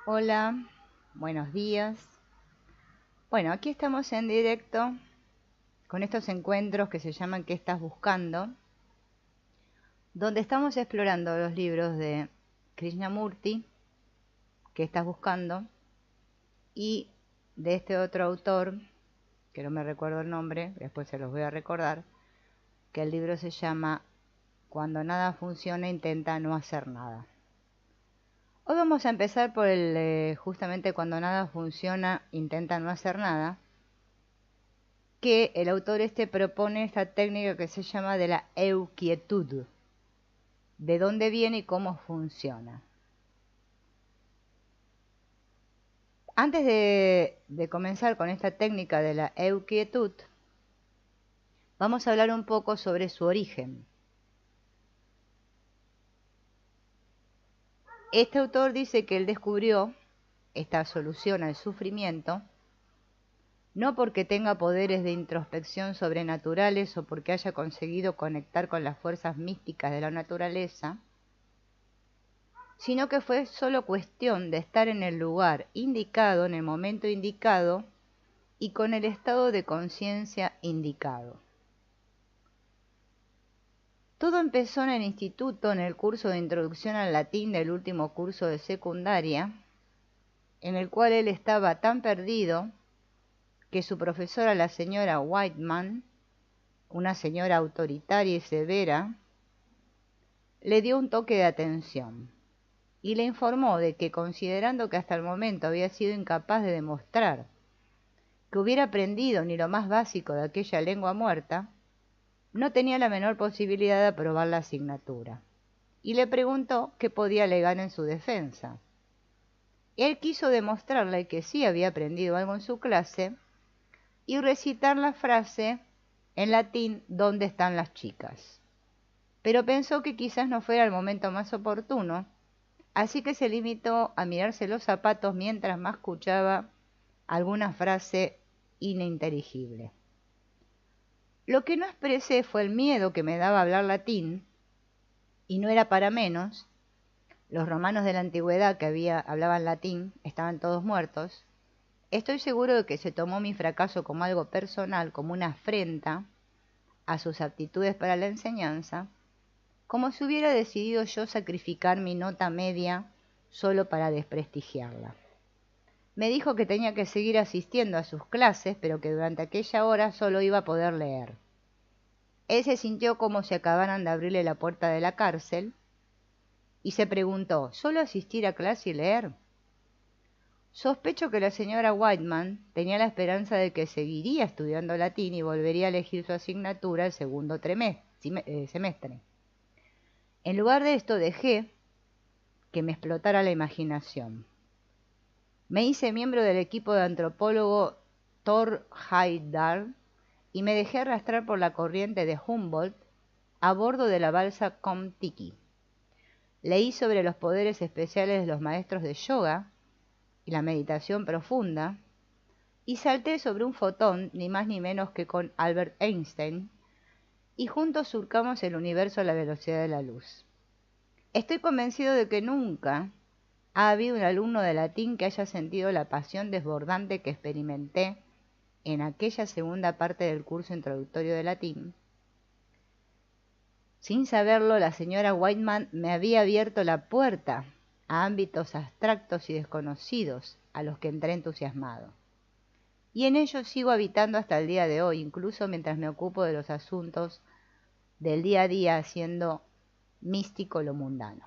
Hola, buenos días. Bueno, aquí estamos en directo con estos encuentros que se llaman ¿Qué estás buscando?, donde estamos explorando los libros de Krishnamurti, ¿Qué estás buscando?, y de este otro autor, que no me recuerdo el nombre, después se los voy a recordar, que el libro se llama Cuando nada funciona, intenta no hacer nada. Hoy vamos a empezar por justamente cuando nada funciona, intenta no hacer nada, que el autor propone esta técnica que se llama de la euquietud, de dónde viene y cómo funciona. Antes de comenzar con esta técnica de la euquietud, vamos a hablar un poco sobre su origen. Este autor dice que él descubrió esta solución al sufrimiento no porque tenga poderes de introspección sobrenaturales o porque haya conseguido conectar con las fuerzas místicas de la naturaleza, sino que fue solo cuestión de estar en el lugar indicado, en el momento indicado y con el estado de conciencia indicado. Todo empezó en el instituto, en el curso de introducción al latín del último curso de secundaria, en el cual él estaba tan perdido que su profesora, la señora Whiteman, una señora autoritaria y severa, le dio un toque de atención y le informó de que, considerando que hasta el momento había sido incapaz de demostrar que hubiera aprendido ni lo más básico de aquella lengua muerta, no tenía la menor posibilidad de aprobar la asignatura, y le preguntó qué podía alegar en su defensa. Él quiso demostrarle que sí había aprendido algo en su clase y recitar la frase en latín «¿Dónde están las chicas?», pero pensó que quizás no fuera el momento más oportuno, así que se limitó a mirarse los zapatos mientras mascuchaba alguna frase ininteligible. Lo que no expresé fue el miedo que me daba hablar latín, y no era para menos. Los romanos de la antigüedad que hablaban latín estaban todos muertos. Estoy seguro de que se tomó mi fracaso como algo personal, como una afrenta a sus aptitudes para la enseñanza, como si hubiera decidido yo sacrificar mi nota media solo para desprestigiarla. Me dijo que tenía que seguir asistiendo a sus clases, pero que durante aquella hora solo iba a poder leer. Él se sintió como si acabaran de abrirle la puerta de la cárcel y se preguntó, ¿solo asistir a clase y leer? Sospecho que la señora Whiteman tenía la esperanza de que seguiría estudiando latín y volvería a elegir su asignatura el segundo semestre. En lugar de esto dejé que me explotara la imaginación. Me hice miembro del equipo de antropólogo Thor Heyerdahl y me dejé arrastrar por la corriente de Humboldt a bordo de la balsa Kon-Tiki. Leí sobre los poderes especiales de los maestros de yoga y la meditación profunda, y salté sobre un fotón, ni más ni menos que con Albert Einstein, y juntos surcamos el universo a la velocidad de la luz. Estoy convencido de que nunca ha habido un alumno de latín que haya sentido la pasión desbordante que experimenté en aquella segunda parte del curso introductorio de latín. Sin saberlo, la señora Whiteman me había abierto la puerta a ámbitos abstractos y desconocidos a los que entré entusiasmado. Y en ellos sigo habitando hasta el día de hoy, incluso mientras me ocupo de los asuntos del día a día, haciendo místico lo mundano.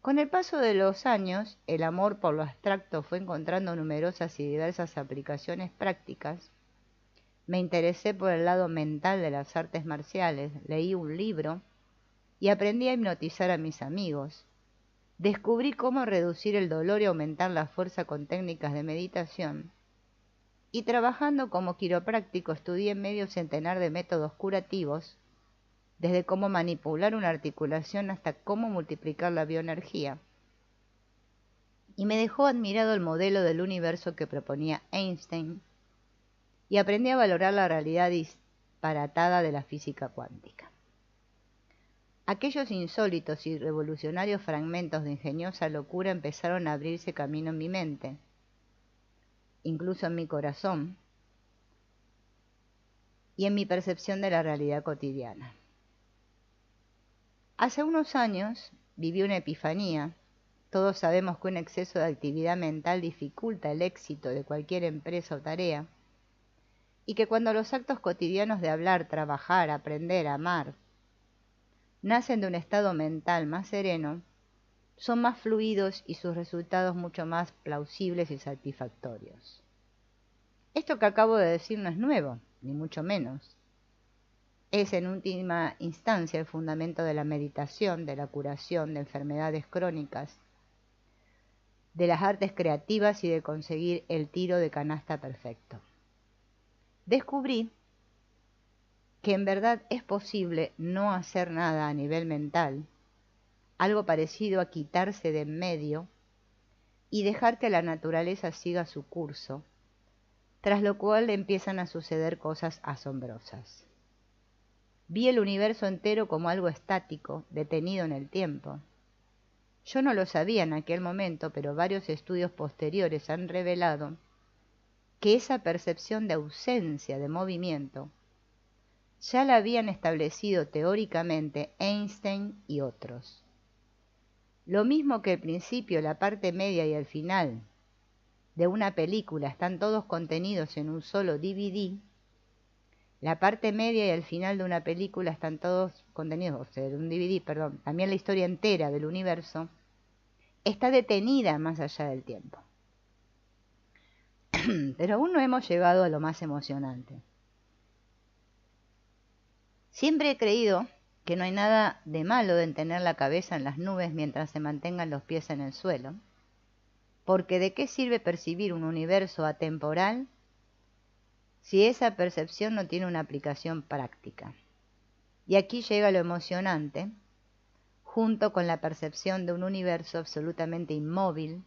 Con el paso de los años, el amor por lo abstracto fue encontrando numerosas y diversas aplicaciones prácticas. Me interesé por el lado mental de las artes marciales, leí un libro y aprendí a hipnotizar a mis amigos. Descubrí cómo reducir el dolor y aumentar la fuerza con técnicas de meditación. Y trabajando como quiropráctico estudié medio centenar de métodos curativos, desde cómo manipular una articulación hasta cómo multiplicar la bioenergía. Y me dejó admirado el modelo del universo que proponía Einstein, y aprendí a valorar la realidad disparatada de la física cuántica. aquellos insólitos y revolucionarios fragmentos de ingeniosa locura empezaron a abrirse camino en mi mente, incluso en mi corazón, y en mi percepción de la realidad cotidiana. Hace unos años viví una epifanía. Todos sabemos que un exceso de actividad mental dificulta el éxito de cualquier empresa o tarea, y que cuando los actos cotidianos de hablar, trabajar, aprender, amar, nacen de un estado mental más sereno, son más fluidos y sus resultados mucho más plausibles y satisfactorios. Esto que acabo de decir no es nuevo, ni mucho menos. Es en última instancia el fundamento de la meditación, de la curación de enfermedades crónicas, de las artes creativas y de conseguir el tiro de canasta perfecto. Descubrí que en verdad es posible no hacer nada a nivel mental, algo parecido a quitarse de en medio y dejar que la naturaleza siga su curso, tras lo cual empiezan a suceder cosas asombrosas. Vi el universo entero como algo estático, detenido en el tiempo. Yo no lo sabía en aquel momento, pero varios estudios posteriores han revelado que esa percepción de ausencia de movimiento ya la habían establecido teóricamente Einstein y otros. Lo mismo que el principio, la parte media y el final de una película están todos contenidos en un solo DVD, la parte media y el final de una película están todos contenidos, o sea, en un DVD, perdón, también la historia entera del universo está detenida más allá del tiempo. Pero aún no hemos llegado a lo más emocionante. Siempre he creído que no hay nada de malo en tener la cabeza en las nubes mientras se mantengan los pies en el suelo, porque ¿de qué sirve percibir un universo atemporal si esa percepción no tiene una aplicación práctica? Y aquí llega lo emocionante, junto con la percepción de un universo absolutamente inmóvil,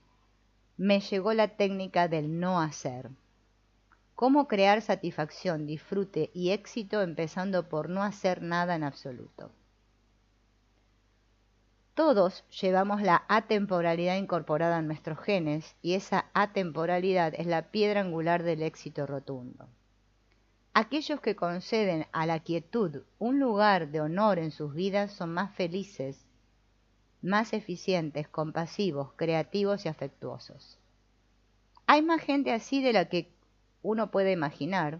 me llegó la técnica del no hacer. Cómo crear satisfacción, disfrute y éxito empezando por no hacer nada en absoluto. Todos llevamos la atemporalidad incorporada en nuestros genes y esa atemporalidad es la piedra angular del éxito rotundo. Aquellos que conceden a la quietud un lugar de honor en sus vidas son más felices, más eficientes, compasivos, creativos y afectuosos. Hay más gente así de la que uno puede imaginar,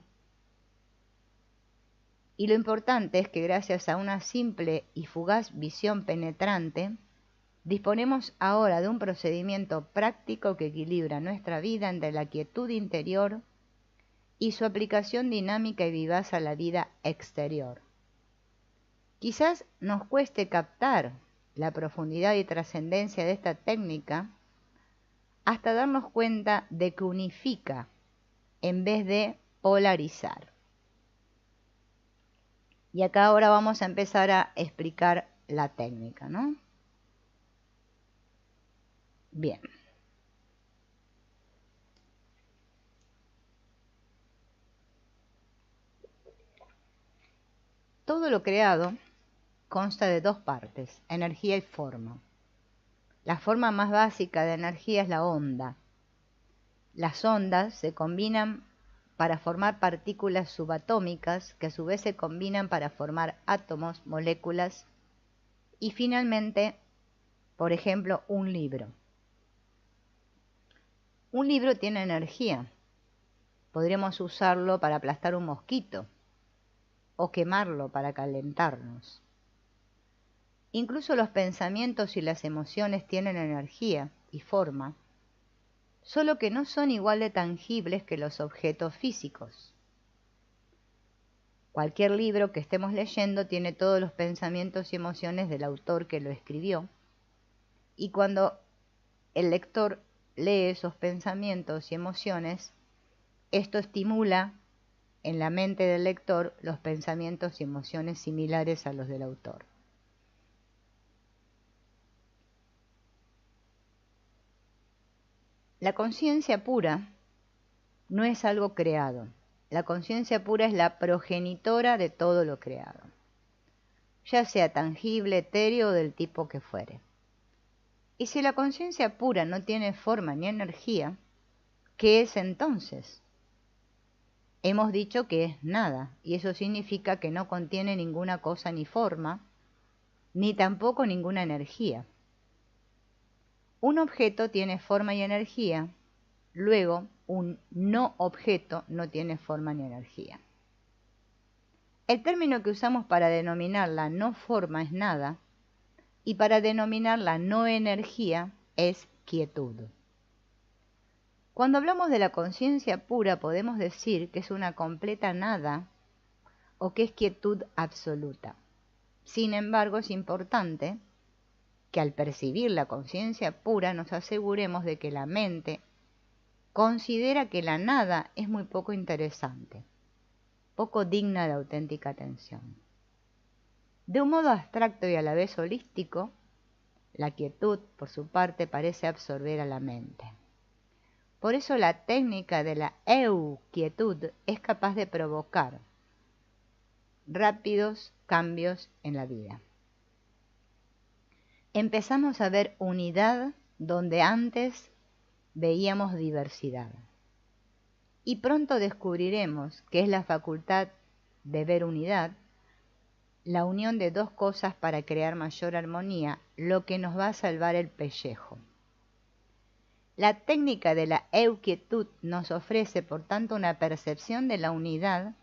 y lo importante es que gracias a una simple y fugaz visión penetrante, disponemos ahora de un procedimiento práctico que equilibra nuestra vida entre la quietud interior y su aplicación dinámica y vivaz a la vida exterior. Quizás nos cueste captar la profundidad y trascendencia de esta técnica hasta darnos cuenta de que unifica en vez de polarizar. Y acá ahora vamos a empezar a explicar la técnica, ¿no? Bien. Todo lo creado consta de dos partes, energía y forma. La forma más básica de energía es la onda. Las ondas se combinan para formar partículas subatómicas que a su vez se combinan para formar átomos, moléculas y finalmente, por ejemplo, un libro. Un libro tiene energía. Podríamos usarlo para aplastar un mosquito o quemarlo para calentarnos. Incluso los pensamientos y las emociones tienen energía y forma, solo que no son igual de tangibles que los objetos físicos. Cualquier libro que estemos leyendo tiene todos los pensamientos y emociones del autor que lo escribió, y cuando el lector lee esos pensamientos y emociones, esto estimula en la mente del lector los pensamientos y emociones similares a los del autor. La conciencia pura no es algo creado. La conciencia pura es la progenitora de todo lo creado. ya sea tangible, etéreo o del tipo que fuere. Y si la conciencia pura no tiene forma ni energía, ¿qué es entonces? Hemos dicho que es nada, y eso significa que no contiene ninguna cosa ni forma, ni tampoco ninguna energía. Un objeto tiene forma y energía, luego un no objeto no tiene forma ni energía. El término que usamos para denominar la no forma es nada, y para denominar la no energía es quietud. Cuando hablamos de la conciencia pura podemos decir que es una completa nada o que es quietud absoluta. Sin embargo, es importante que al percibir la conciencia pura nos aseguremos de que la mente considera que la nada es muy poco interesante, poco digna de auténtica atención. De un modo abstracto y a la vez holístico, la quietud, por su parte, parece absorber a la mente. Por eso la técnica de la euquietud es capaz de provocar rápidos cambios en la vida. Empezamos a ver unidad donde antes veíamos diversidad. Y pronto descubriremos que es la facultad de ver unidad, la unión de dos cosas para crear mayor armonía, lo que nos va a salvar el pellejo. La técnica de la euquietud nos ofrece, por tanto, una percepción de la unidad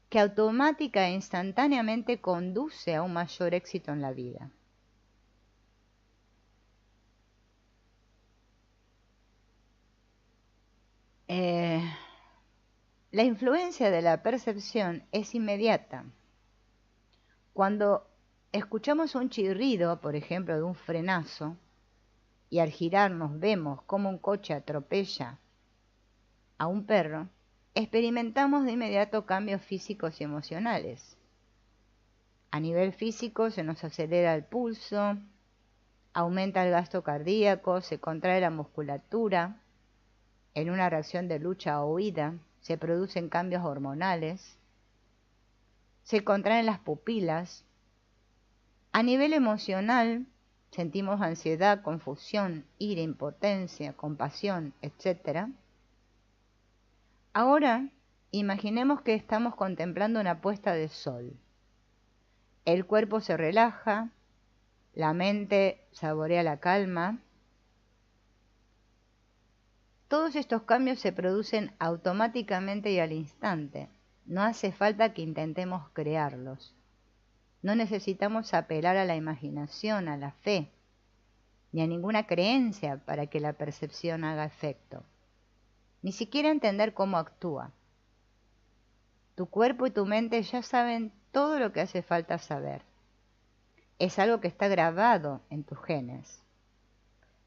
que automática e instantáneamente conduce a un mayor éxito en la vida. La influencia de la percepción es inmediata. Cuando escuchamos un chirrido, por ejemplo, de un frenazo, y al girarnos vemos cómo un coche atropella a un perro, experimentamos de inmediato cambios físicos y emocionales. A nivel físico se nos acelera el pulso, aumenta el gasto cardíaco, se contrae la musculatura. En una reacción de lucha o huida se producen cambios hormonales, se contraen las pupilas. A nivel emocional sentimos ansiedad, confusión, ira, impotencia, compasión, etc. Ahora, imaginemos que estamos contemplando una puesta de sol. El cuerpo se relaja, la mente saborea la calma. Todos estos cambios se producen automáticamente y al instante. No hace falta que intentemos crearlos. No necesitamos apelar a la imaginación, a la fe, ni a ninguna creencia para que la percepción haga efecto. Ni siquiera entender cómo actúa. Tu cuerpo y tu mente ya saben todo lo que hace falta saber. Es algo que está grabado en tus genes,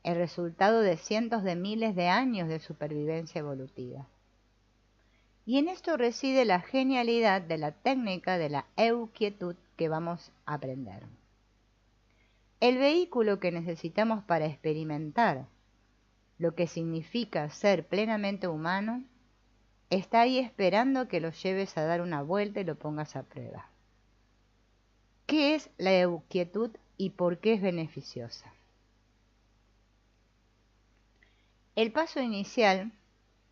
el resultado de cientos de miles de años de supervivencia evolutiva. Y en esto reside la genialidad de la técnica de la euquietud que vamos a aprender. El vehículo que necesitamos para experimentar lo que significa ser plenamente humano está ahí esperando que lo lleves a dar una vuelta y lo pongas a prueba. ¿Qué es la euquietud y por qué es beneficiosa? El paso inicial,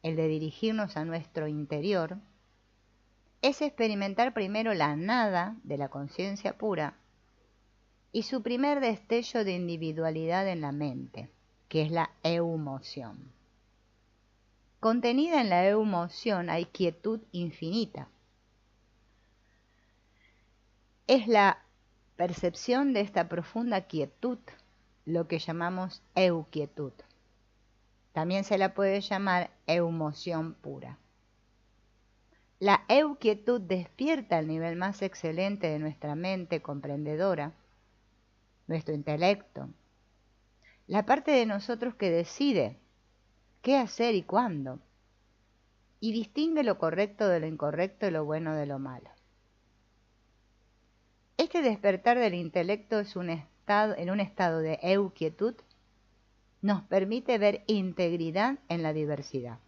el de dirigirnos a nuestro interior, es experimentar primero la nada de la conciencia pura y su primer destello de individualidad en la mente, que es la eumoción. Contenida en la eumoción hay quietud infinita. Es la percepción de esta profunda quietud lo que llamamos euquietud. También se la puede llamar eumoción pura. La euquietud despierta el nivel más excelente de nuestra mente comprendedora, nuestro intelecto, la parte de nosotros que decide qué hacer y cuándo, y distingue lo correcto de lo incorrecto y lo bueno de lo malo. Este despertar del intelecto es en un estado de euquietud, nos permite ver integridad en la diversidad.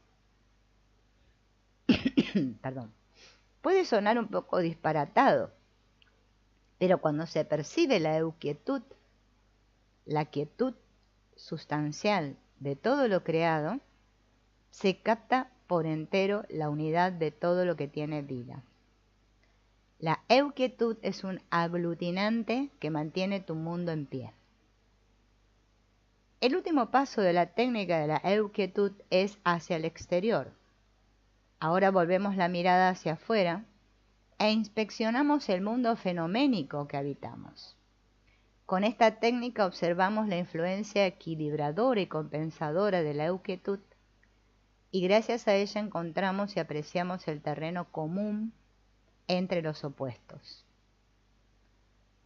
Perdón. Puede sonar un poco disparatado Pero cuando se percibe la euquietud, la quietud sustancial de todo lo creado, se capta por entero la unidad de todo lo que tiene vida. La euquietud es un aglutinante que mantiene tu mundo en pie. El último paso de la técnica de la euquietud es hacia el exterior. Ahora volvemos la mirada hacia afuera e inspeccionamos el mundo fenoménico que habitamos. Con esta técnica observamos la influencia equilibradora y compensadora de la euquietud y gracias a ella encontramos y apreciamos el terreno común entre los opuestos.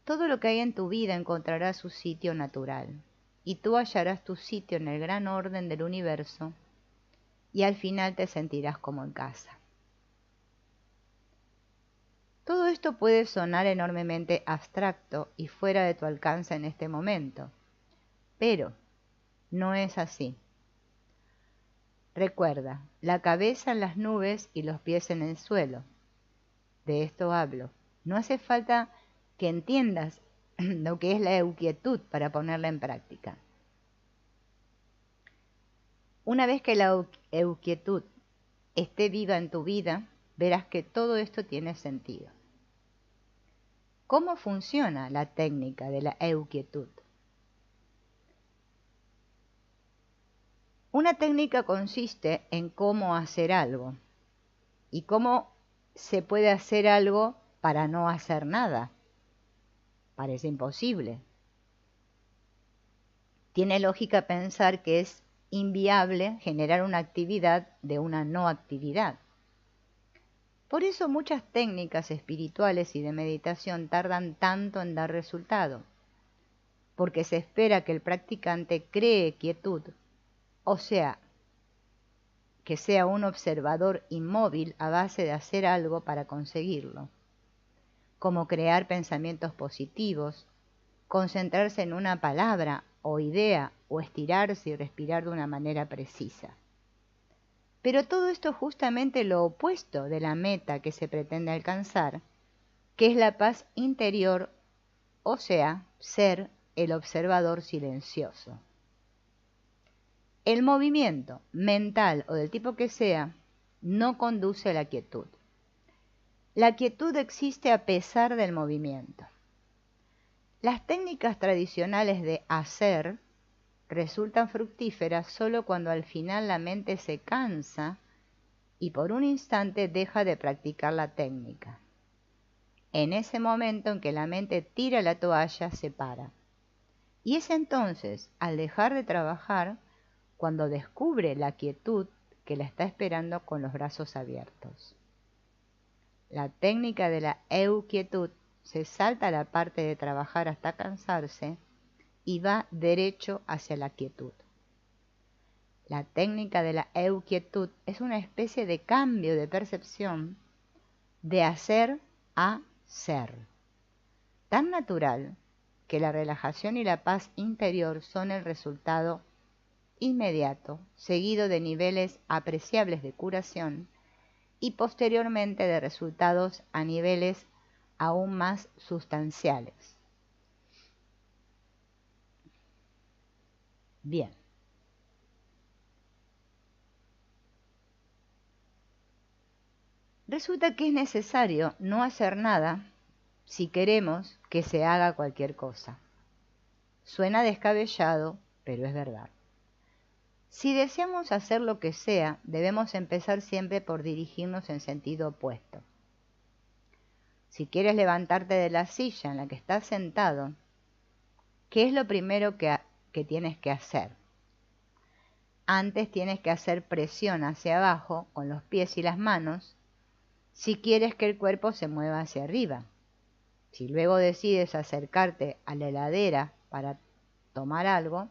Todo lo que hay en tu vida encontrará su sitio natural y tú hallarás tu sitio en el gran orden del universo y al final te sentirás como en casa. Todo esto puede sonar enormemente abstracto y fuera de tu alcance en este momento, pero no es así. Recuerda, la cabeza en las nubes y los pies en el suelo. De esto hablo. No hace falta que entiendas lo que es la euquietud para ponerla en práctica. Una vez que la euquietud esté viva en tu vida, verás que todo esto tiene sentido. ¿Cómo funciona la técnica de la euquietud? Una técnica consiste en cómo hacer algo y cómo se puede hacer algo para no hacer nada. Parece imposible. Tiene lógica pensar que es inviable generar una actividad de una no actividad. Por eso muchas técnicas espirituales y de meditación tardan tanto en dar resultado, porque se espera que el practicante cree quietud, o sea, que sea un observador inmóvil a base de hacer algo para conseguirlo, como crear pensamientos positivos, concentrarse en una palabra o idea o estirarse y respirar de una manera precisa. Pero todo esto es justamente lo opuesto de la meta que se pretende alcanzar, que es la paz interior, o sea, ser el observador silencioso. El movimiento, mental o del tipo que sea, no conduce a la quietud. La quietud existe a pesar del movimiento. Las técnicas tradicionales de hacer resultan fructíferas solo cuando al final la mente se cansa y por un instante deja de practicar la técnica. En ese momento en que la mente tira la toalla, se para. Y es entonces, al dejar de trabajar, cuando descubre la quietud que la está esperando con los brazos abiertos. La técnica de la euquietud se salta la parte de trabajar hasta cansarse y va derecho hacia la quietud. La técnica de la euquietud es una especie de cambio de percepción de hacer a ser, tan natural que la relajación y la paz interior son el resultado inmediato, seguido de niveles apreciables de curación y posteriormente de resultados a niveles aún más sustanciales. Bien. Resulta que es necesario no hacer nada si queremos que se haga cualquier cosa. Suena descabellado, pero es verdad. Si deseamos hacer lo que sea, debemos empezar siempre por dirigirnos en sentido opuesto. Si quieres levantarte de la silla en la que estás sentado, ¿qué es lo primero que tienes que hacer? Antes tienes que hacer presión hacia abajo con los pies y las manos si quieres que el cuerpo se mueva hacia arriba. Si luego decides acercarte a la heladera para tomar algo,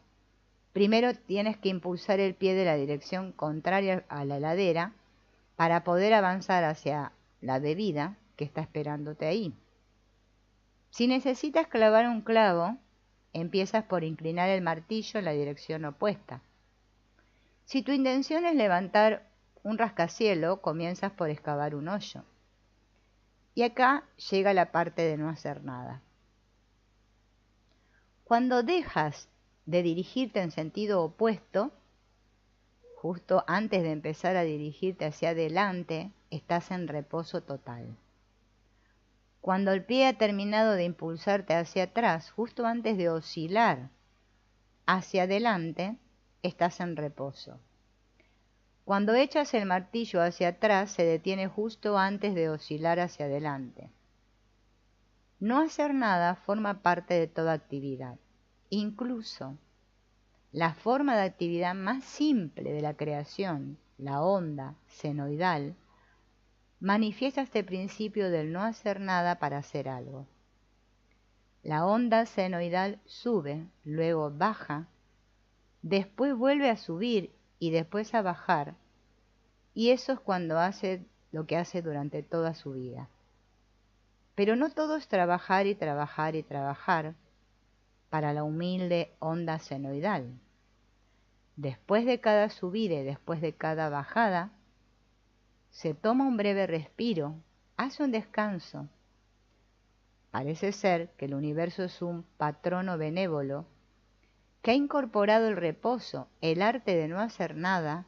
primero tienes que impulsar el pie de la dirección contraria a la heladera para poder avanzar hacia la bebida que está esperándote ahí. Si necesitas clavar un clavo, empiezas por inclinar el martillo en la dirección opuesta. Si tu intención es levantar un rascacielos, comienzas por excavar un hoyo. Y acá llega la parte de no hacer nada. Cuando dejas de dirigirte en sentido opuesto, justo antes de empezar a dirigirte hacia adelante, estás en reposo total. Cuando el pie ha terminado de impulsarte hacia atrás, justo antes de oscilar hacia adelante, estás en reposo. Cuando echas el martillo hacia atrás, se detiene justo antes de oscilar hacia adelante. No hacer nada forma parte de toda actividad. Incluso la forma de actividad más simple de la creación, la onda senoidal, manifiesta este principio del no hacer nada para hacer algo. La onda senoidal sube, luego baja, después vuelve a subir y después a bajar, y eso es cuando hace lo que hace durante toda su vida. Pero no todo es trabajar y trabajar y trabajar para la humilde onda senoidal. Después de cada subida y después de cada bajada, se toma un breve respiro, hace un descanso. Parece ser que el universo es un patrono benévolo que ha incorporado el reposo, el arte de no hacer nada,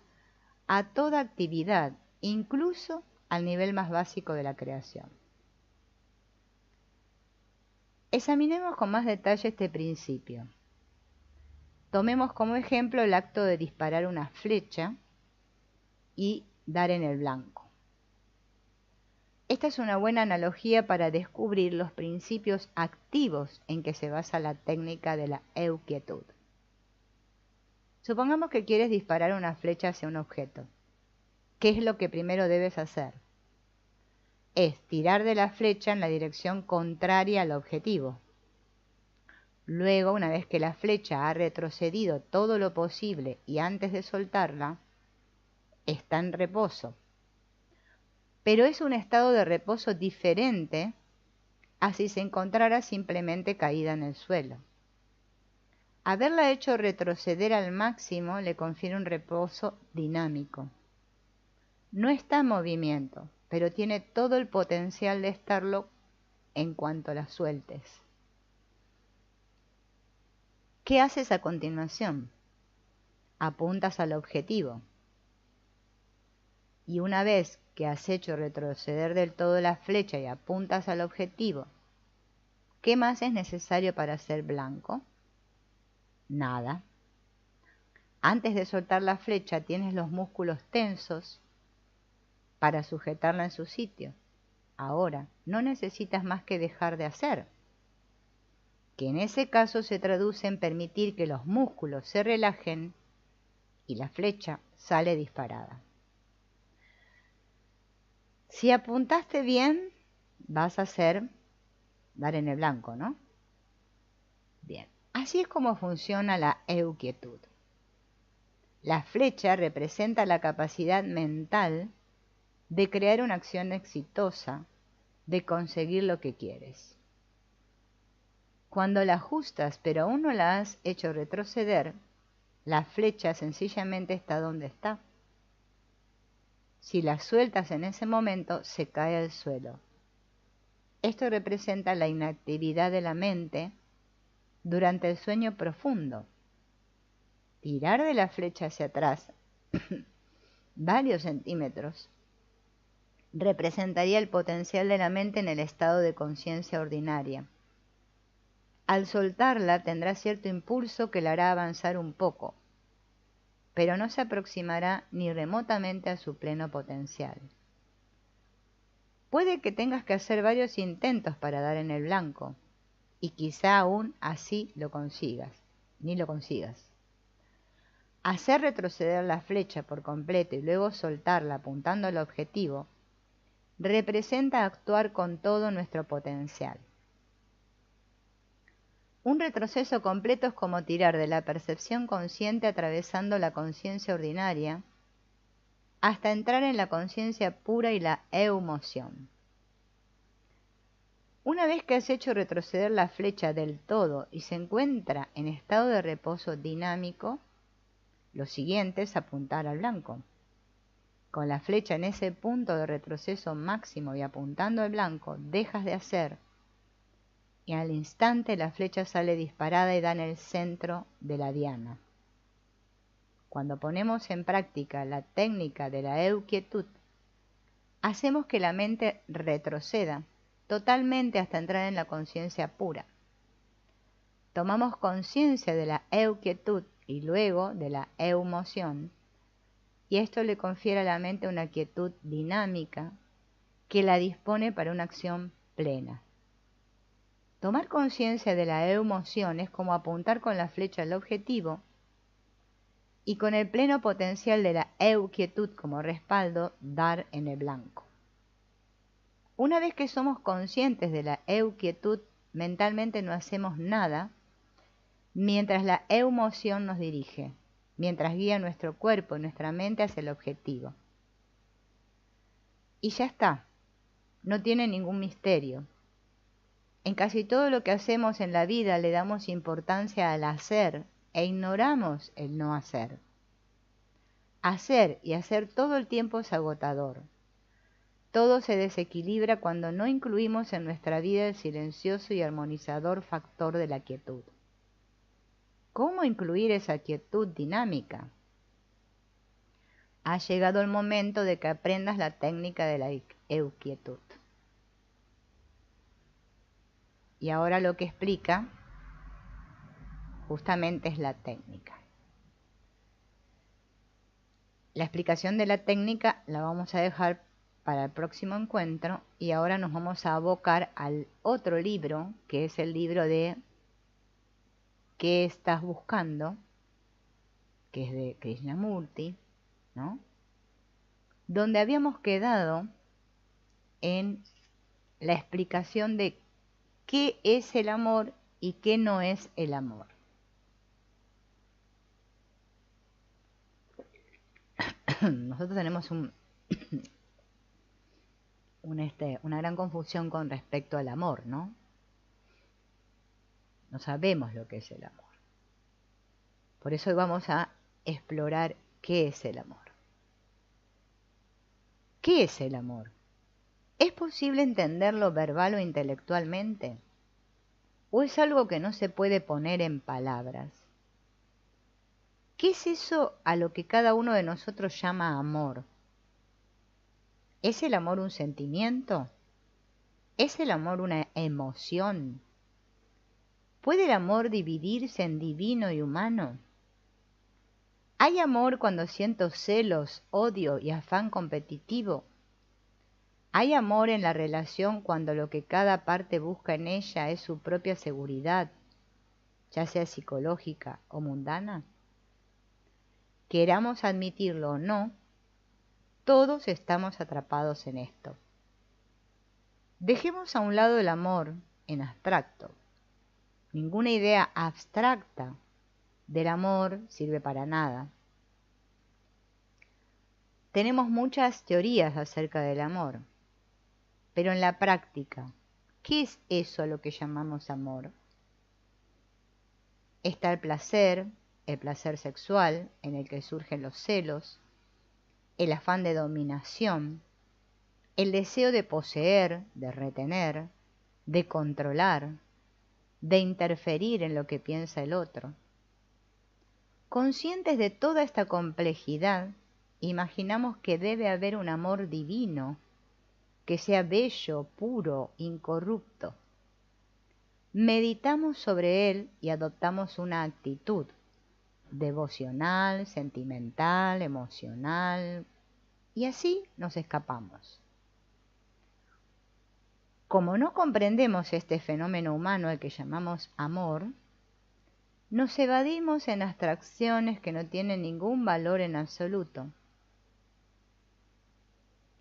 a toda actividad, incluso al nivel más básico de la creación. Examinemos con más detalle este principio. Tomemos como ejemplo el acto de disparar una flecha y dar en el blanco. Esta es una buena analogía para descubrir los principios activos en que se basa la técnica de la euquietud. Supongamos que quieres disparar una flecha hacia un objeto. ¿Qué es lo que primero debes hacer? Es tirar de la flecha en la dirección contraria al objetivo. Luego, una vez que la flecha ha retrocedido todo lo posible y antes de soltarla, está en reposo. Pero es un estado de reposo diferente a si se encontrara simplemente caída en el suelo. Haberla hecho retroceder al máximo le confiere un reposo dinámico. No está en movimiento, pero tiene todo el potencial de estarlo en cuanto la sueltes. ¿Qué haces a continuación? Apuntas al objetivo. Y una vez que has hecho retroceder del todo la flecha y apuntas al objetivo, ¿qué más es necesario para ser blanco? Nada. Antes de soltar la flecha tienes los músculos tensos para sujetarla en su sitio. Ahora, no necesitas más que dejar de hacer, que en ese caso se traduce en permitir que los músculos se relajen y la flecha sale disparada. Si apuntaste bien, vas a dar en el blanco, ¿no? Bien, así es como funciona la euquietud. La flecha representa la capacidad mental de crear una acción exitosa, de conseguir lo que quieres. Cuando la ajustas pero aún no la has hecho retroceder, la flecha sencillamente está donde está. Si la sueltas en ese momento, se cae al suelo. Esto representa la inactividad de la mente durante el sueño profundo. Tirar de la flecha hacia atrás varios centímetros representaría el potencial de la mente en el estado de conciencia ordinaria. Al soltarla tendrá cierto impulso que la hará avanzar un poco, pero no se aproximará ni remotamente a su pleno potencial. Puede que tengas que hacer varios intentos para dar en el blanco, y quizá aún así ni lo consigas. Hacer retroceder la flecha por completo y luego soltarla apuntando al objetivo representa actuar con todo nuestro potencial. Un retroceso completo es como tirar de la percepción consciente atravesando la conciencia ordinaria hasta entrar en la conciencia pura y la emoción. Una vez que has hecho retroceder la flecha del todo y se encuentra en estado de reposo dinámico, lo siguiente es apuntar al blanco. Con la flecha en ese punto de retroceso máximo y apuntando al blanco, dejas de hacer y al instante la flecha sale disparada y da en el centro de la diana. Cuando ponemos en práctica la técnica de la euquietud, hacemos que la mente retroceda totalmente hasta entrar en la conciencia pura. Tomamos conciencia de la euquietud y luego de la eumoción, y esto le confiere a la mente una quietud dinámica que la dispone para una acción plena. Tomar conciencia de la eumoción es como apuntar con la flecha al objetivo y con el pleno potencial de la euquietud como respaldo, dar en el blanco. Una vez que somos conscientes de la euquietud, mentalmente no hacemos nada mientras la eumoción nos dirige, mientras guía nuestro cuerpo y nuestra mente hacia el objetivo. Y ya está, no tiene ningún misterio. En casi todo lo que hacemos en la vida le damos importancia al hacer e ignoramos el no hacer. Hacer y hacer todo el tiempo es agotador. Todo se desequilibra cuando no incluimos en nuestra vida el silencioso y armonizador factor de la quietud. ¿Cómo incluir esa quietud dinámica? Ha llegado el momento de que aprendas la técnica de la euquietud. Y ahora lo que explica justamente es la técnica. La explicación de la técnica la vamos a dejar para el próximo encuentro y ahora nos vamos a abocar al otro libro, que es el libro de ¿Qué estás buscando?, que es de Krishnamurti, ¿no? Donde habíamos quedado en la explicación de qué es el amor y qué no es el amor. Nosotros tenemos una gran confusión con respecto al amor, ¿no? No sabemos lo que es el amor. Por eso hoy vamos a explorar qué es el amor. ¿Qué es el amor? ¿Es posible entenderlo verbal o intelectualmente? ¿O es algo que no se puede poner en palabras? ¿Qué es eso a lo que cada uno de nosotros llama amor? ¿Es el amor un sentimiento? ¿Es el amor una emoción? ¿Puede el amor dividirse en divino y humano? ¿Hay amor cuando siento celos, odio y afán competitivo? ¿Hay amor en la relación cuando lo que cada parte busca en ella es su propia seguridad, ya sea psicológica o mundana? Queramos admitirlo o no, todos estamos atrapados en esto. Dejemos a un lado el amor en abstracto. Ninguna idea abstracta del amor sirve para nada. Tenemos muchas teorías acerca del amor, pero en la práctica, ¿qué es eso a lo que llamamos amor? Está el placer sexual, en el que surgen los celos, el afán de dominación, el deseo de poseer, de retener, de controlar, de interferir en lo que piensa el otro. Conscientes de toda esta complejidad, imaginamos que debe haber un amor divino, que sea bello, puro, incorrupto. Meditamos sobre él y adoptamos una actitud devocional, sentimental, emocional, y así nos escapamos. Como no comprendemos este fenómeno humano al que llamamos amor, nos evadimos en abstracciones que no tienen ningún valor en absoluto.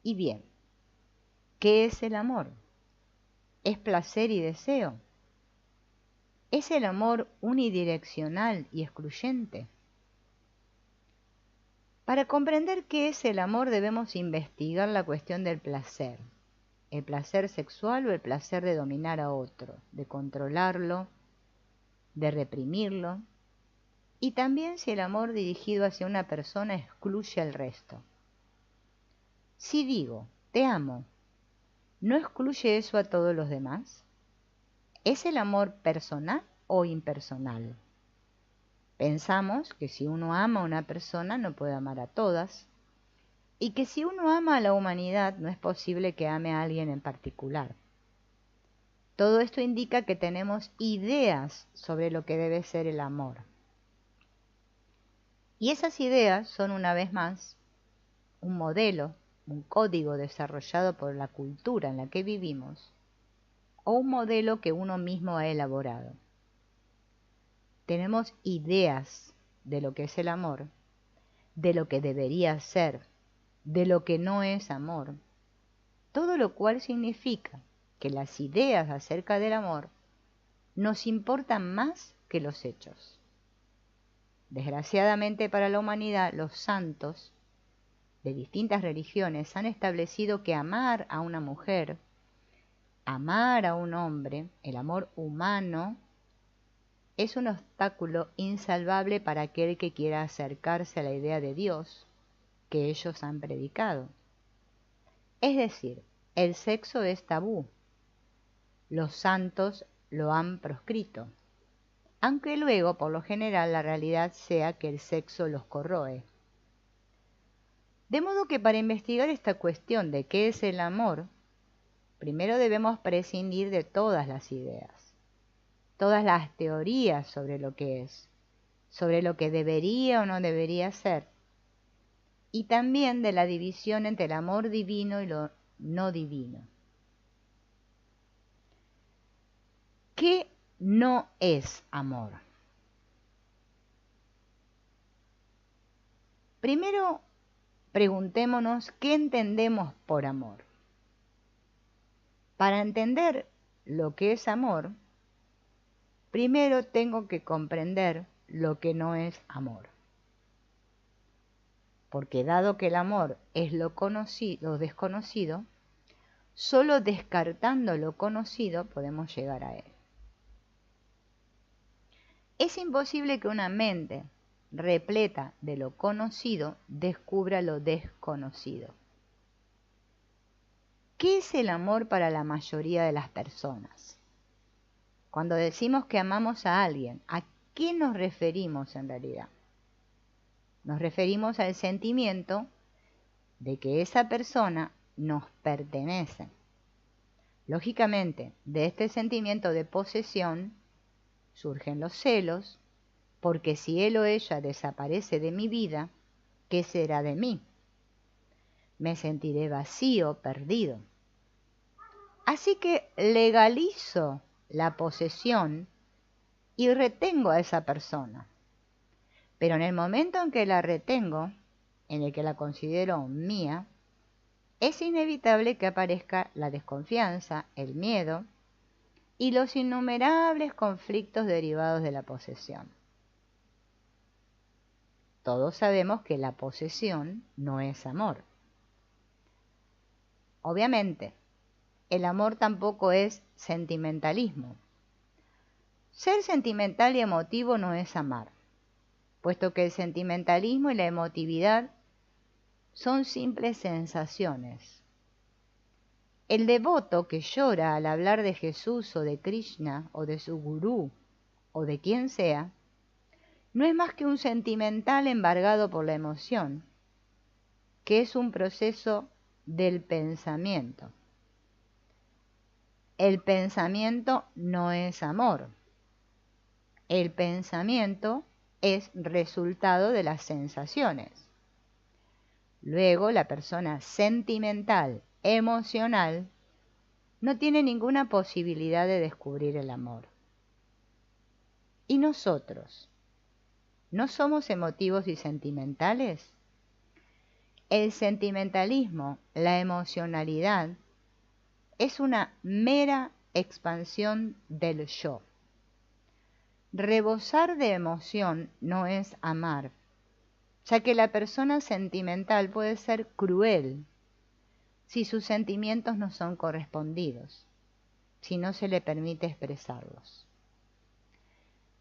Y bien, ¿qué es el amor? ¿Es placer y deseo? ¿Es el amor unidireccional y excluyente? Para comprender qué es el amor debemos investigar la cuestión del placer. El placer sexual o el placer de dominar a otro, de controlarlo, de reprimirlo, y también si el amor dirigido hacia una persona excluye al resto. Si digo, te amo, ¿no excluye eso a todos los demás? ¿Es el amor personal o impersonal? Pensamos que si uno ama a una persona no puede amar a todas, y que si uno ama a la humanidad no es posible que ame a alguien en particular. Todo esto indica que tenemos ideas sobre lo que debe ser el amor. Y esas ideas son, una vez más, un modelo, un código desarrollado por la cultura en la que vivimos, o un modelo que uno mismo ha elaborado. Tenemos ideas de lo que es el amor, de lo que debería ser, de lo que no es amor, todo lo cual significa que las ideas acerca del amor nos importan más que los hechos. Desgraciadamente para la humanidad, los santos de distintas religiones han establecido que amar a una mujer, amar a un hombre, el amor humano, es un obstáculo insalvable para aquel que quiera acercarse a la idea de Dios que ellos han predicado. Es decir, el sexo es tabú. Los santos lo han proscrito, aunque luego, por lo general, la realidad sea que el sexo los corroe. De modo que para investigar esta cuestión de qué es el amor, primero debemos prescindir de todas las ideas, todas las teorías sobre lo que es, sobre lo que debería o no debería ser, y también de la división entre el amor divino y lo no divino. ¿Qué no es amor? Primero, preguntémonos qué entendemos por amor. Para entender lo que es amor, primero tengo que comprender lo que no es amor. Porque dado que el amor es lo desconocido, solo descartando lo conocido podemos llegar a él. Es imposible que una mente repleta de lo conocido descubra lo desconocido. ¿Qué es el amor para la mayoría de las personas? Cuando decimos que amamos a alguien, ¿a qué nos referimos en realidad? Nos referimos al sentimiento de que esa persona nos pertenece. Lógicamente, de este sentimiento de posesión surgen los celos, porque si él o ella desaparece de mi vida, ¿qué será de mí? Me sentiré vacío, perdido. Así que legalizo la posesión y retengo a esa persona. Pero en el momento en que la retengo, en el que la considero mía, es inevitable que aparezca la desconfianza, el miedo y los innumerables conflictos derivados de la posesión. Todos sabemos que la posesión no es amor. Obviamente, el amor tampoco es sentimentalismo. Ser sentimental y emotivo no es amar, puesto que el sentimentalismo y la emotividad son simples sensaciones. El devoto que llora al hablar de Jesús o de Krishna o de su gurú o de quien sea, no es más que un sentimental embargado por la emoción, que es un proceso del pensamiento. El pensamiento no es amor. El pensamiento es resultado de las sensaciones. Luego, la persona sentimental, emocional, no tiene ninguna posibilidad de descubrir el amor. ¿Y nosotros? ¿No somos emotivos y sentimentales? El sentimentalismo, la emocionalidad, es una mera expansión del yo. Rebosar de emoción no es amar, ya que la persona sentimental puede ser cruel si sus sentimientos no son correspondidos, si no se le permite expresarlos.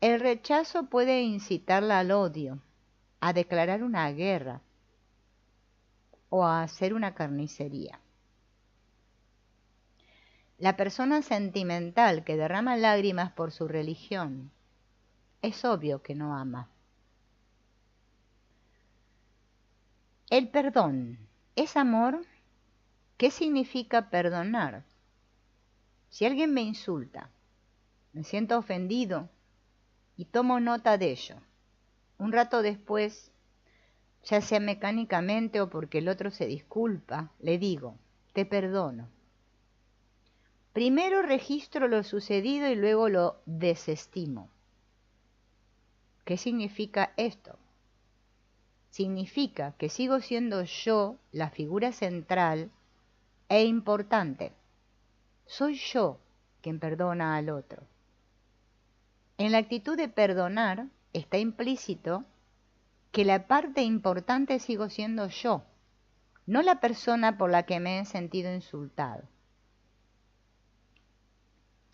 El rechazo puede incitarla al odio, a declarar una guerra o a hacer una carnicería. La persona sentimental que derrama lágrimas por su religión, es obvio que no ama. El perdón, ¿es amor? ¿Qué significa perdonar? Si alguien me insulta, me siento ofendido y tomo nota de ello. Un rato después, ya sea mecánicamente o porque el otro se disculpa, le digo, te perdono. Primero registro lo sucedido y luego lo desestimo. ¿Qué significa esto? Significa que sigo siendo yo la figura central e importante. Soy yo quien perdona al otro. En la actitud de perdonar está implícito que la parte importante sigo siendo yo, no la persona por la que me he sentido insultado.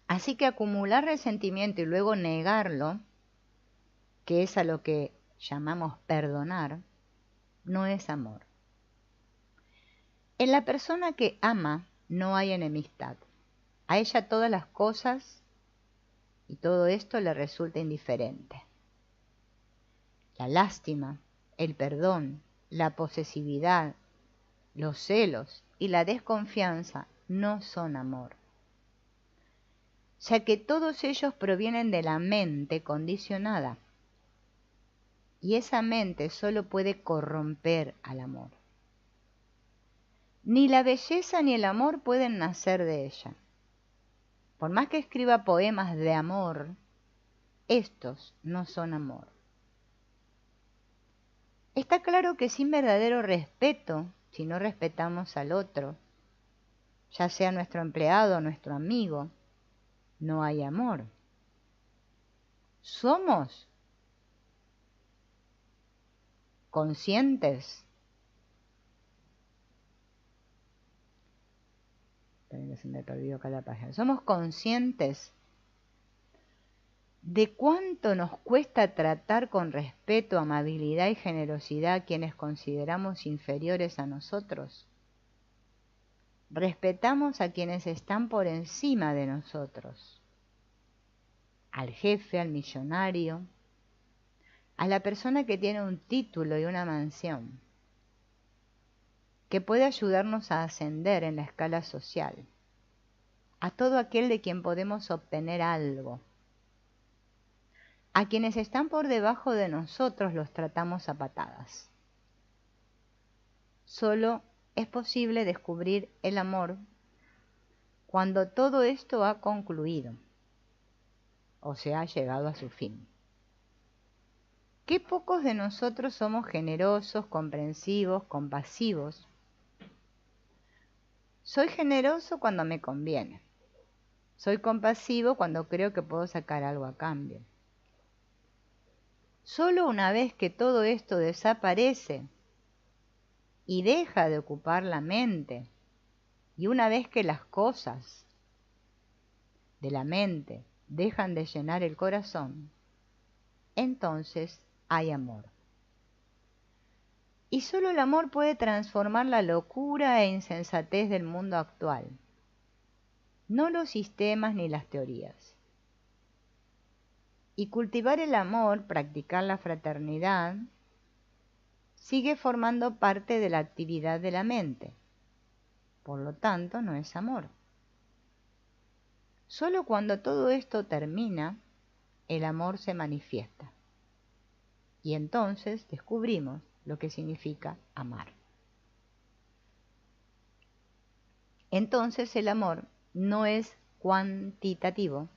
Así que acumular resentimiento y luego negarlo, que es a lo que llamamos perdonar, no es amor. En la persona que ama no hay enemistad. A ella todas las cosas y todo esto le resulta indiferente. La lástima, el perdón, la posesividad, los celos y la desconfianza no son amor, ya que todos ellos provienen de la mente condicionada, y esa mente solo puede corromper al amor. Ni la belleza ni el amor pueden nacer de ella. Por más que escriba poemas de amor, estos no son amor. Está claro que sin verdadero respeto, si no respetamos al otro, ya sea nuestro empleado o nuestro amigo, no hay amor. ¿Somos conscientes? Esperen que se me perdió acá la página. ¿Somos conscientes de cuánto nos cuesta tratar con respeto, amabilidad y generosidad a quienes consideramos inferiores a nosotros? Respetamos a quienes están por encima de nosotros, al jefe, al millonario, a la persona que tiene un título y una mansión, que puede ayudarnos a ascender en la escala social, a todo aquel de quien podemos obtener algo. A quienes están por debajo de nosotros los tratamos a patadas. Solo es posible descubrir el amor cuando todo esto ha concluido o se ha llegado a su fin. Qué pocos de nosotros somos generosos, comprensivos, compasivos. Soy generoso cuando me conviene. Soy compasivo cuando creo que puedo sacar algo a cambio. Solo una vez que todo esto desaparece y deja de ocupar la mente, y una vez que las cosas de la mente dejan de llenar el corazón, entonces hay amor. Y solo el amor puede transformar la locura e insensatez del mundo actual, no los sistemas ni las teorías. Y cultivar el amor, practicar la fraternidad, sigue formando parte de la actividad de la mente. Por lo tanto, no es amor. Solo cuando todo esto termina, el amor se manifiesta. Y entonces descubrimos lo que significa amar. Entonces el amor no es cuantitativo,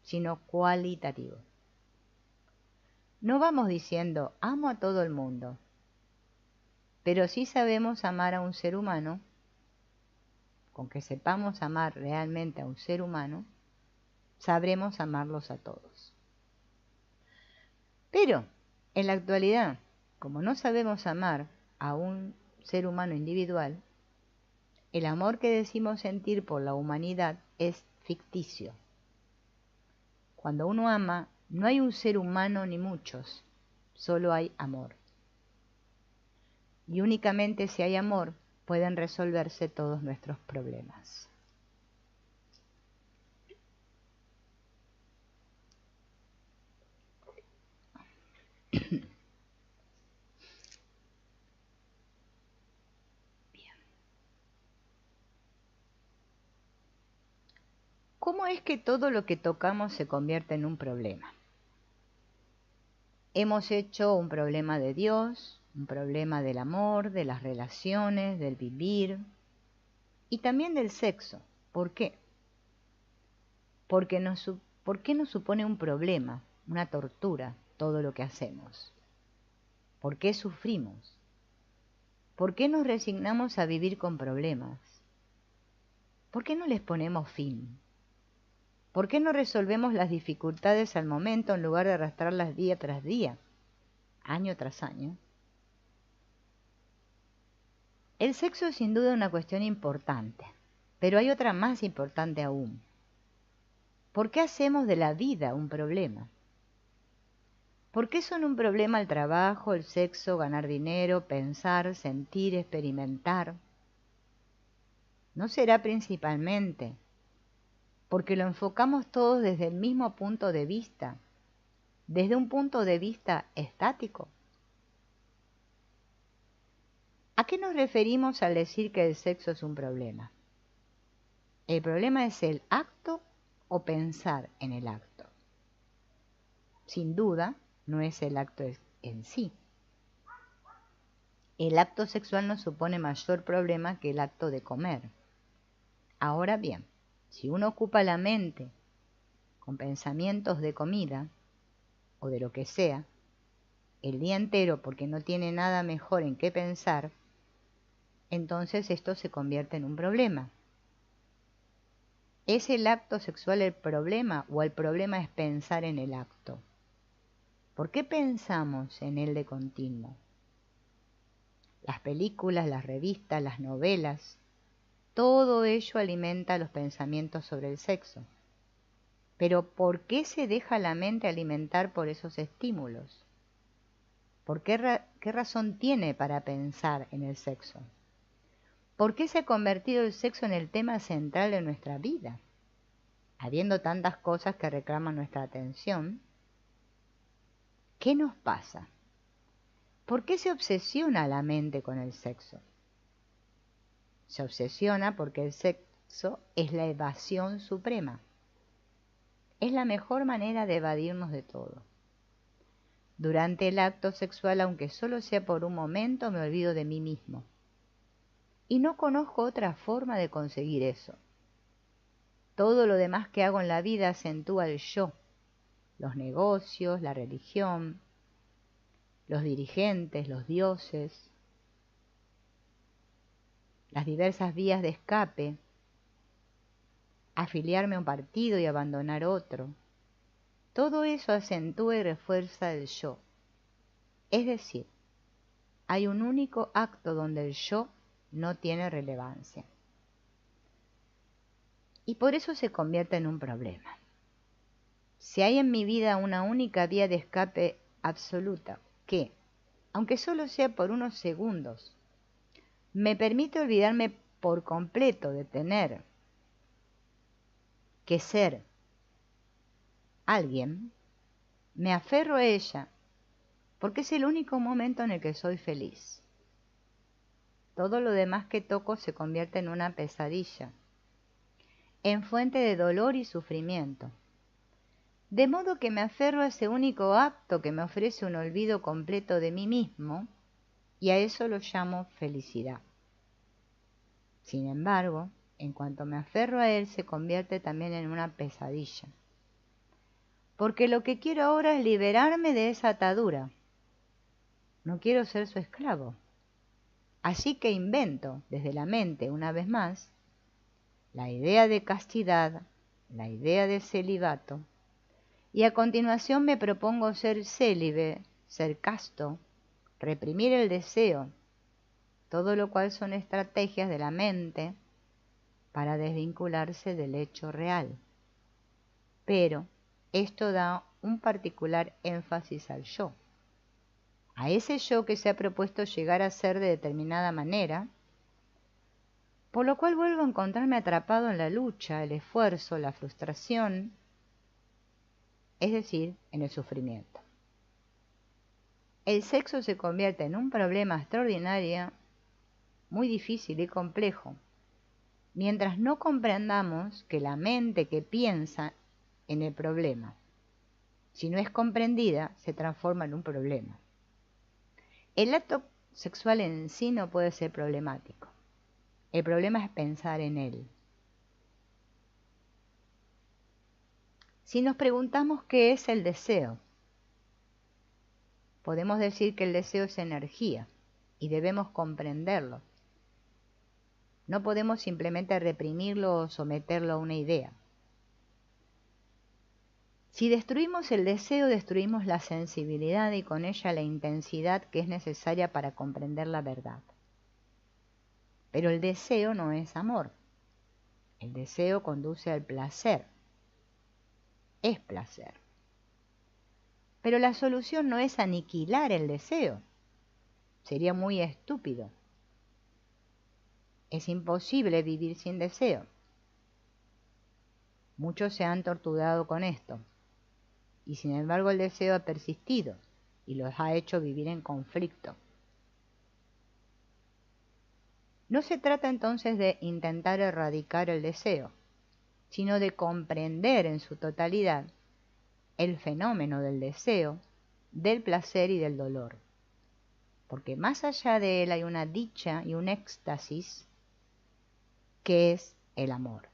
sino cualitativo. No vamos diciendo amo a todo el mundo, pero sí sabemos amar a un ser humano. Con que sepamos amar realmente a un ser humano, sabremos amarlos a todos. Pero en la actualidad, como no sabemos amar a un ser humano individual, el amor que decimos sentir por la humanidad es ficticio. Cuando uno ama, no hay un ser humano ni muchos, solo hay amor. Y únicamente si hay amor, pueden resolverse todos nuestros problemas. ¿Cómo es que todo lo que tocamos se convierte en un problema? Hemos hecho un problema de Dios, un problema del amor, de las relaciones, del vivir y también del sexo. ¿Por qué? ¿Por qué nos supone un problema, una tortura, todo lo que hacemos? ¿Por qué sufrimos? ¿Por qué nos resignamos a vivir con problemas? ¿Por qué no les ponemos fin? ¿Por qué no resolvemos las dificultades al momento en lugar de arrastrarlas día tras día, año tras año? El sexo es sin duda una cuestión importante, pero hay otra más importante aún. ¿Por qué hacemos de la vida un problema? ¿Por qué son un problema el trabajo, el sexo, ganar dinero, pensar, sentir, experimentar? ¿No será principalmente porque lo enfocamos todos desde el mismo punto de vista, desde un punto de vista estático? ¿A qué nos referimos al decir que el sexo es un problema? ¿El problema es el acto o pensar en el acto? Sin duda, no es el acto en sí. El acto sexual nos supone mayor problema que el acto de comer. Ahora bien, si uno ocupa la mente con pensamientos de comida o de lo que sea, el día entero porque no tiene nada mejor en qué pensar, entonces esto se convierte en un problema. ¿Es el acto sexual el problema o el problema es pensar en el acto? ¿Por qué pensamos en él de continuo? Las películas, las revistas, las novelas, todo ello alimenta los pensamientos sobre el sexo. Pero ¿por qué se deja la mente alimentar por esos estímulos? ¿Qué razón tiene para pensar en el sexo? ¿Por qué se ha convertido el sexo en el tema central de nuestra vida? Habiendo tantas cosas que reclaman nuestra atención, ¿qué nos pasa? ¿Por qué se obsesiona la mente con el sexo? Se obsesiona porque el sexo es la evasión suprema. Es la mejor manera de evadirnos de todo. Durante el acto sexual, aunque solo sea por un momento, me olvido de mí mismo. Y no conozco otra forma de conseguir eso. Todo lo demás que hago en la vida acentúa el yo, los negocios, la religión, los dirigentes, los dioses, las diversas vías de escape, afiliarme a un partido y abandonar otro. Todo eso acentúa y refuerza el yo. Es decir, hay un único acto donde el yo no tiene relevancia. Y por eso se convierte en un problema. Si hay en mi vida una única vía de escape absoluta que, aunque solo sea por unos segundos, me permite olvidarme por completo de tener que ser alguien, me aferro a ella porque es el único momento en el que soy feliz. Todo lo demás que toco se convierte en una pesadilla, en fuente de dolor y sufrimiento. De modo que me aferro a ese único acto que me ofrece un olvido completo de mí mismo, y a eso lo llamo felicidad. Sin embargo, en cuanto me aferro a él, se convierte también en una pesadilla. Porque lo que quiero ahora es liberarme de esa atadura. No quiero ser su esclavo. Así que invento desde la mente, una vez más, la idea de castidad, la idea de celibato, y a continuación me propongo ser célibe, ser casto, reprimir el deseo, todo lo cual son estrategias de la mente para desvincularse del hecho real. Pero esto da un particular énfasis al yo, a ese yo que se ha propuesto llegar a ser de determinada manera, por lo cual vuelvo a encontrarme atrapado en la lucha, el esfuerzo, la frustración, es decir, en el sufrimiento. El sexo se convierte en un problema extraordinario, muy difícil y complejo, mientras no comprendamos que la mente que piensa en el problema, si no es comprendida, se transforma en un problema. El acto sexual en sí no puede ser problemático. El problema es pensar en él. Si nos preguntamos qué es el deseo, podemos decir que el deseo es energía y debemos comprenderlo. No podemos simplemente reprimirlo o someterlo a una idea. Si destruimos el deseo, destruimos la sensibilidad y con ella la intensidad que es necesaria para comprender la verdad. Pero el deseo no es amor. El deseo conduce al placer. Es placer. Pero la solución no es aniquilar el deseo. Sería muy estúpido. Es imposible vivir sin deseo. Muchos se han torturado con esto. Y sin embargo el deseo ha persistido y los ha hecho vivir en conflicto. No se trata entonces de intentar erradicar el deseo, sino de comprender en su totalidad el fenómeno del deseo, del placer y del dolor. Porque más allá de él hay una dicha y un éxtasis que es el amor.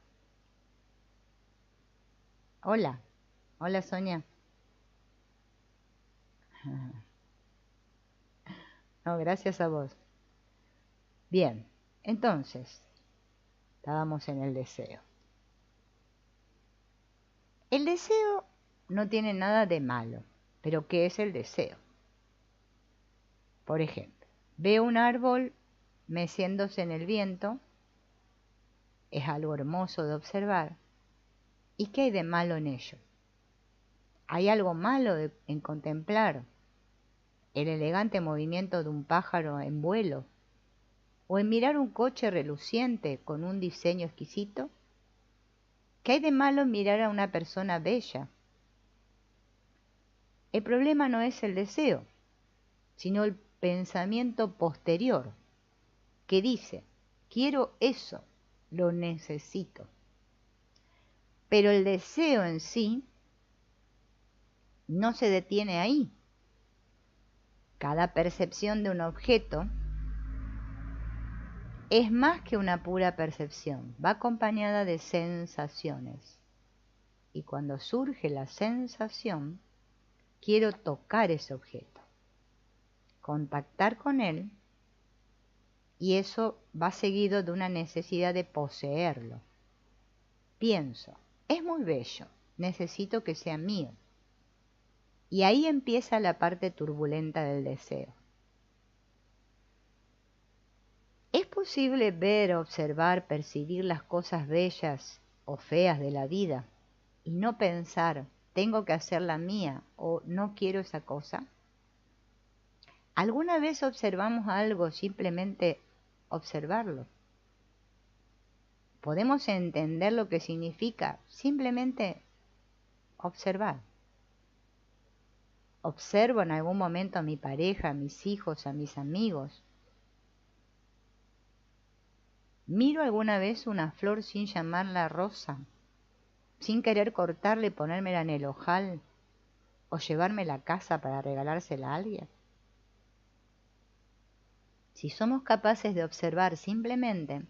Hola, hola Sonia. No, gracias a vos. Bien, entonces, estábamos en el deseo. El deseo no tiene nada de malo, pero ¿qué es el deseo? Por ejemplo, veo un árbol meciéndose en el viento, es algo hermoso de observar. ¿Y qué hay de malo en ello? ¿Hay algo malo en contemplar el elegante movimiento de un pájaro en vuelo? ¿O en mirar un coche reluciente con un diseño exquisito? ¿Qué hay de malo en mirar a una persona bella? El problema no es el deseo, sino el pensamiento posterior, que dice, quiero eso, lo necesito. Pero el deseo en sí no se detiene ahí. Cada percepción de un objeto es más que una pura percepción, va acompañada de sensaciones. Y cuando surge la sensación, quiero tocar ese objeto, contactar con él, y eso va seguido de una necesidad de poseerlo. Pienso, es muy bello, necesito que sea mío. Y ahí empieza la parte turbulenta del deseo. ¿Es posible ver, observar, percibir las cosas bellas o feas de la vida y no pensar, tengo que hacerla mía o no quiero esa cosa? ¿Alguna vez observamos algo simplemente observarlo? ¿Podemos entender lo que significa simplemente observar? Observo en algún momento a mi pareja, a mis hijos, a mis amigos. ¿Miro alguna vez una flor sin llamarla rosa? Sin querer cortarla y ponérmela en el ojal o llevármela a casa para regalársela a alguien. Si somos capaces de observar simplemente,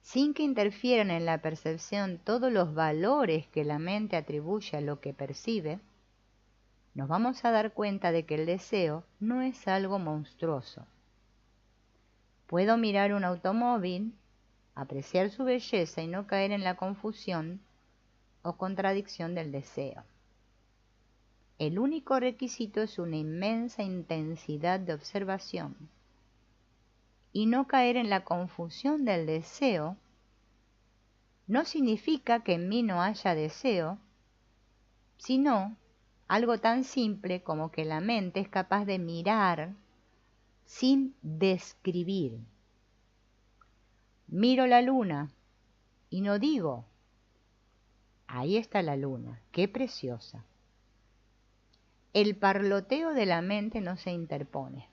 sin que interfieran en la percepción todos los valores que la mente atribuye a lo que percibe, nos vamos a dar cuenta de que el deseo no es algo monstruoso. Puedo mirar un automóvil, apreciar su belleza y no caer en la confusión o contradicción del deseo. El único requisito es una inmensa intensidad de observación y no caer en la confusión del deseo. No significa que en mí no haya deseo, sino algo tan simple como que la mente es capaz de mirar sin describir. Miro la luna y no digo, ahí está la luna, qué preciosa. El parloteo de la mente no se interpone.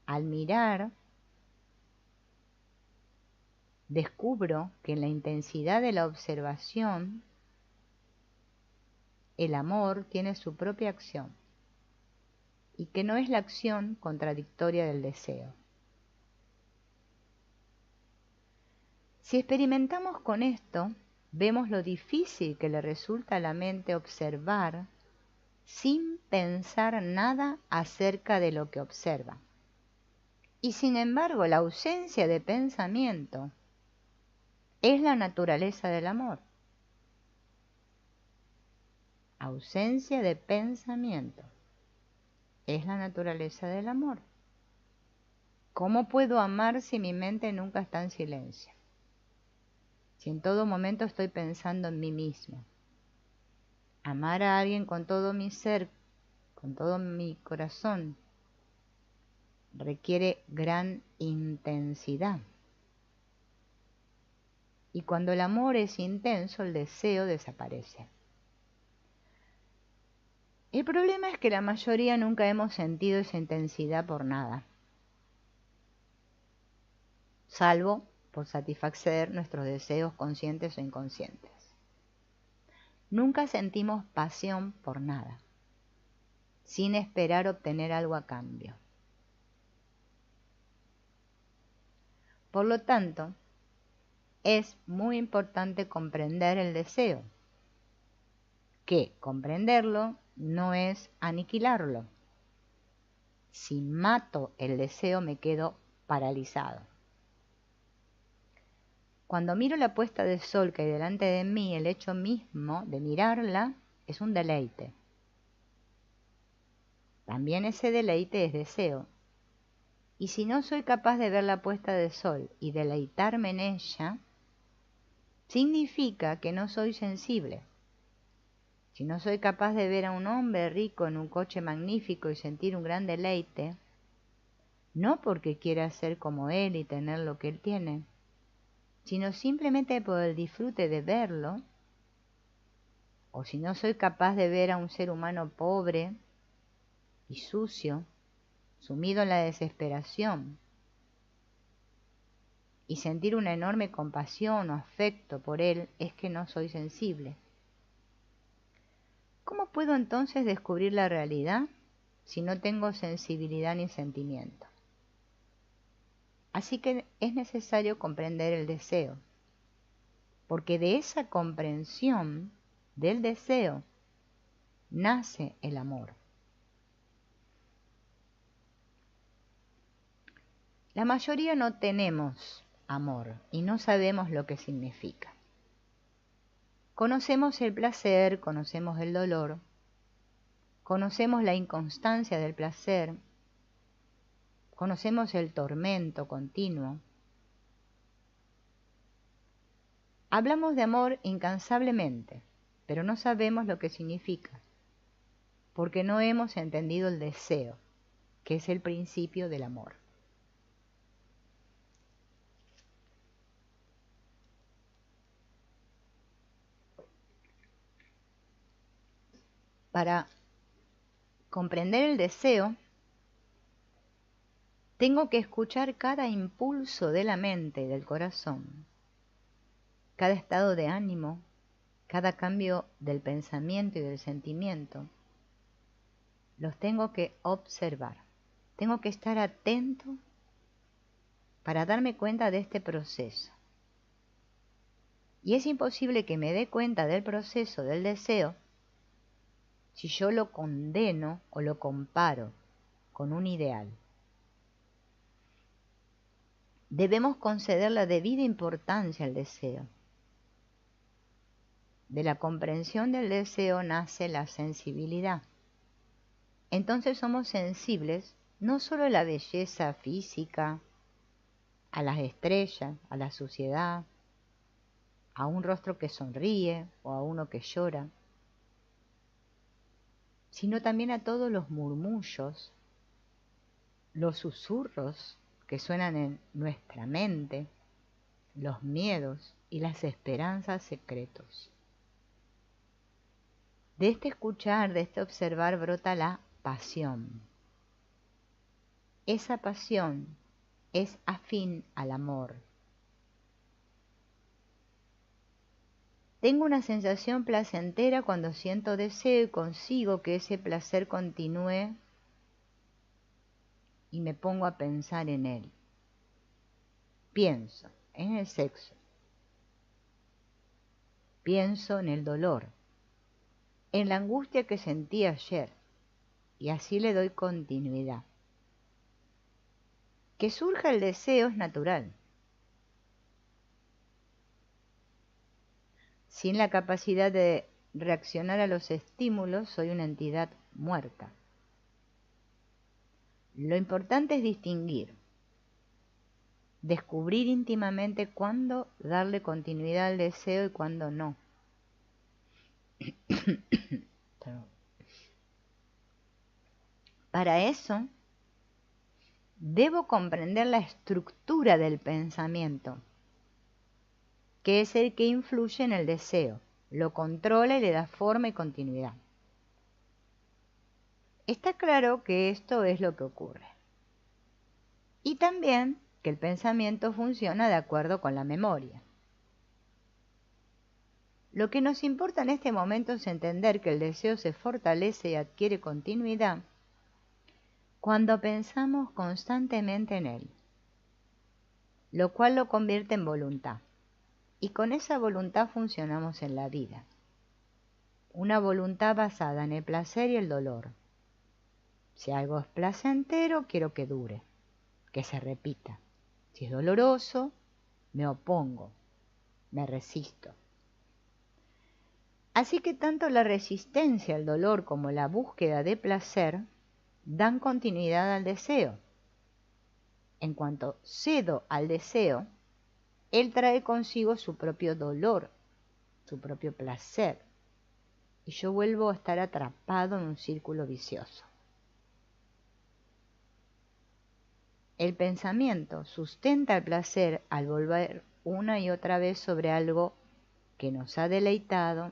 Al mirar, descubro que en la intensidad de la observación, el amor tiene su propia acción y que no es la acción contradictoria del deseo. Si experimentamos con esto, vemos lo difícil que le resulta a la mente observar sin pensar nada acerca de lo que observa. Y sin embargo, la ausencia de pensamiento es la naturaleza del amor. Ausencia de pensamiento es la naturaleza del amor. ¿Cómo puedo amar si mi mente nunca está en silencio? Si en todo momento estoy pensando en mí mismo. Amar a alguien con todo mi ser, con todo mi corazón, requiere gran intensidad. Y cuando el amor es intenso, el deseo desaparece. El problema es que la mayoría nunca hemos sentido esa intensidad por nada, salvo por satisfacer nuestros deseos conscientes o inconscientes. Nunca sentimos pasión por nada, sin esperar obtener algo a cambio. Por lo tanto, es muy importante comprender el deseo, que comprenderlo no es aniquilarlo. Si mato el deseo me quedo paralizado. Cuando miro la puesta de sol que hay delante de mí, el hecho mismo de mirarla es un deleite. También ese deleite es deseo. Y si no soy capaz de ver la puesta de sol y deleitarme en ella, significa que no soy sensible. Si no soy capaz de ver a un hombre rico en un coche magnífico y sentir un gran deleite, no porque quiera ser como él y tener lo que él tiene, sino simplemente por el disfrute de verlo, o si no soy capaz de ver a un ser humano pobre y sucio, sumido en la desesperación, y sentir una enorme compasión o afecto por él, es que no soy sensible. ¿Cómo puedo entonces descubrir la realidad si no tengo sensibilidad ni sentimiento? Así que es necesario comprender el deseo, porque de esa comprensión del deseo nace el amor. La mayoría no tenemos amor y no sabemos lo que significa. Conocemos el placer, conocemos el dolor, conocemos la inconstancia del placer, conocemos el tormento continuo. Hablamos de amor incansablemente, pero no sabemos lo que significa, porque no hemos entendido el deseo, que es el principio del amor. Para comprender el deseo, tengo que escuchar cada impulso de la mente y del corazón, cada estado de ánimo, cada cambio del pensamiento y del sentimiento. Los tengo que observar. Tengo que estar atento para darme cuenta de este proceso. Y es imposible que me dé cuenta del proceso del deseo si yo lo condeno o lo comparo con un ideal. Debemos conceder la debida importancia al deseo. De la comprensión del deseo nace la sensibilidad. Entonces somos sensibles no solo a la belleza física, a las estrellas, a la suciedad, a un rostro que sonríe o a uno que llora, sino también a todos los murmullos, los susurros que suenan en nuestra mente, los miedos y las esperanzas secretos. De este escuchar, de este observar brota la pasión. Esa pasión es afín al amor. Tengo una sensación placentera cuando siento deseo y consigo que ese placer continúe y me pongo a pensar en él. Pienso en el sexo. Pienso en el dolor, en la angustia que sentí ayer, y así le doy continuidad. Que surja el deseo es natural. Sin la capacidad de reaccionar a los estímulos, soy una entidad muerta. Lo importante es distinguir, descubrir íntimamente cuándo darle continuidad al deseo y cuándo no. Para eso, debo comprender la estructura del pensamiento, que es el que influye en el deseo, lo controla y le da forma y continuidad. Está claro que esto es lo que ocurre. Y también que el pensamiento funciona de acuerdo con la memoria. Lo que nos importa en este momento es entender que el deseo se fortalece y adquiere continuidad cuando pensamos constantemente en él, lo cual lo convierte en voluntad. Y con esa voluntad funcionamos en la vida. Una voluntad basada en el placer y el dolor. Si algo es placentero, quiero que dure, que se repita. Si es doloroso, me opongo, me resisto. Así que tanto la resistencia al dolor como la búsqueda de placer dan continuidad al deseo. En cuanto cedo al deseo, él trae consigo su propio dolor, su propio placer, y yo vuelvo a estar atrapado en un círculo vicioso. El pensamiento sustenta el placer al volver una y otra vez sobre algo que nos ha deleitado,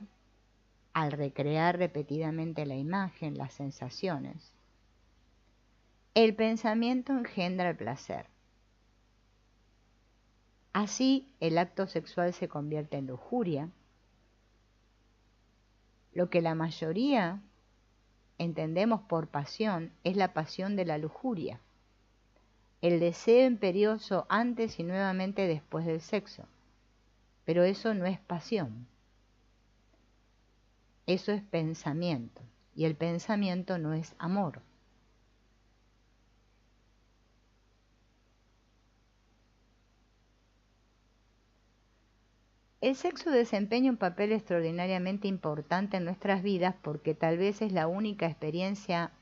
al recrear repetidamente la imagen, las sensaciones. El pensamiento engendra el placer. Así, el acto sexual se convierte en lujuria, lo que la mayoría entendemos por pasión es la pasión de la lujuria, el deseo imperioso antes y nuevamente después del sexo. Pero eso no es pasión, eso es pensamiento, y el pensamiento no es amor. El sexo desempeña un papel extraordinariamente importante en nuestras vidas porque tal vez es la única experiencia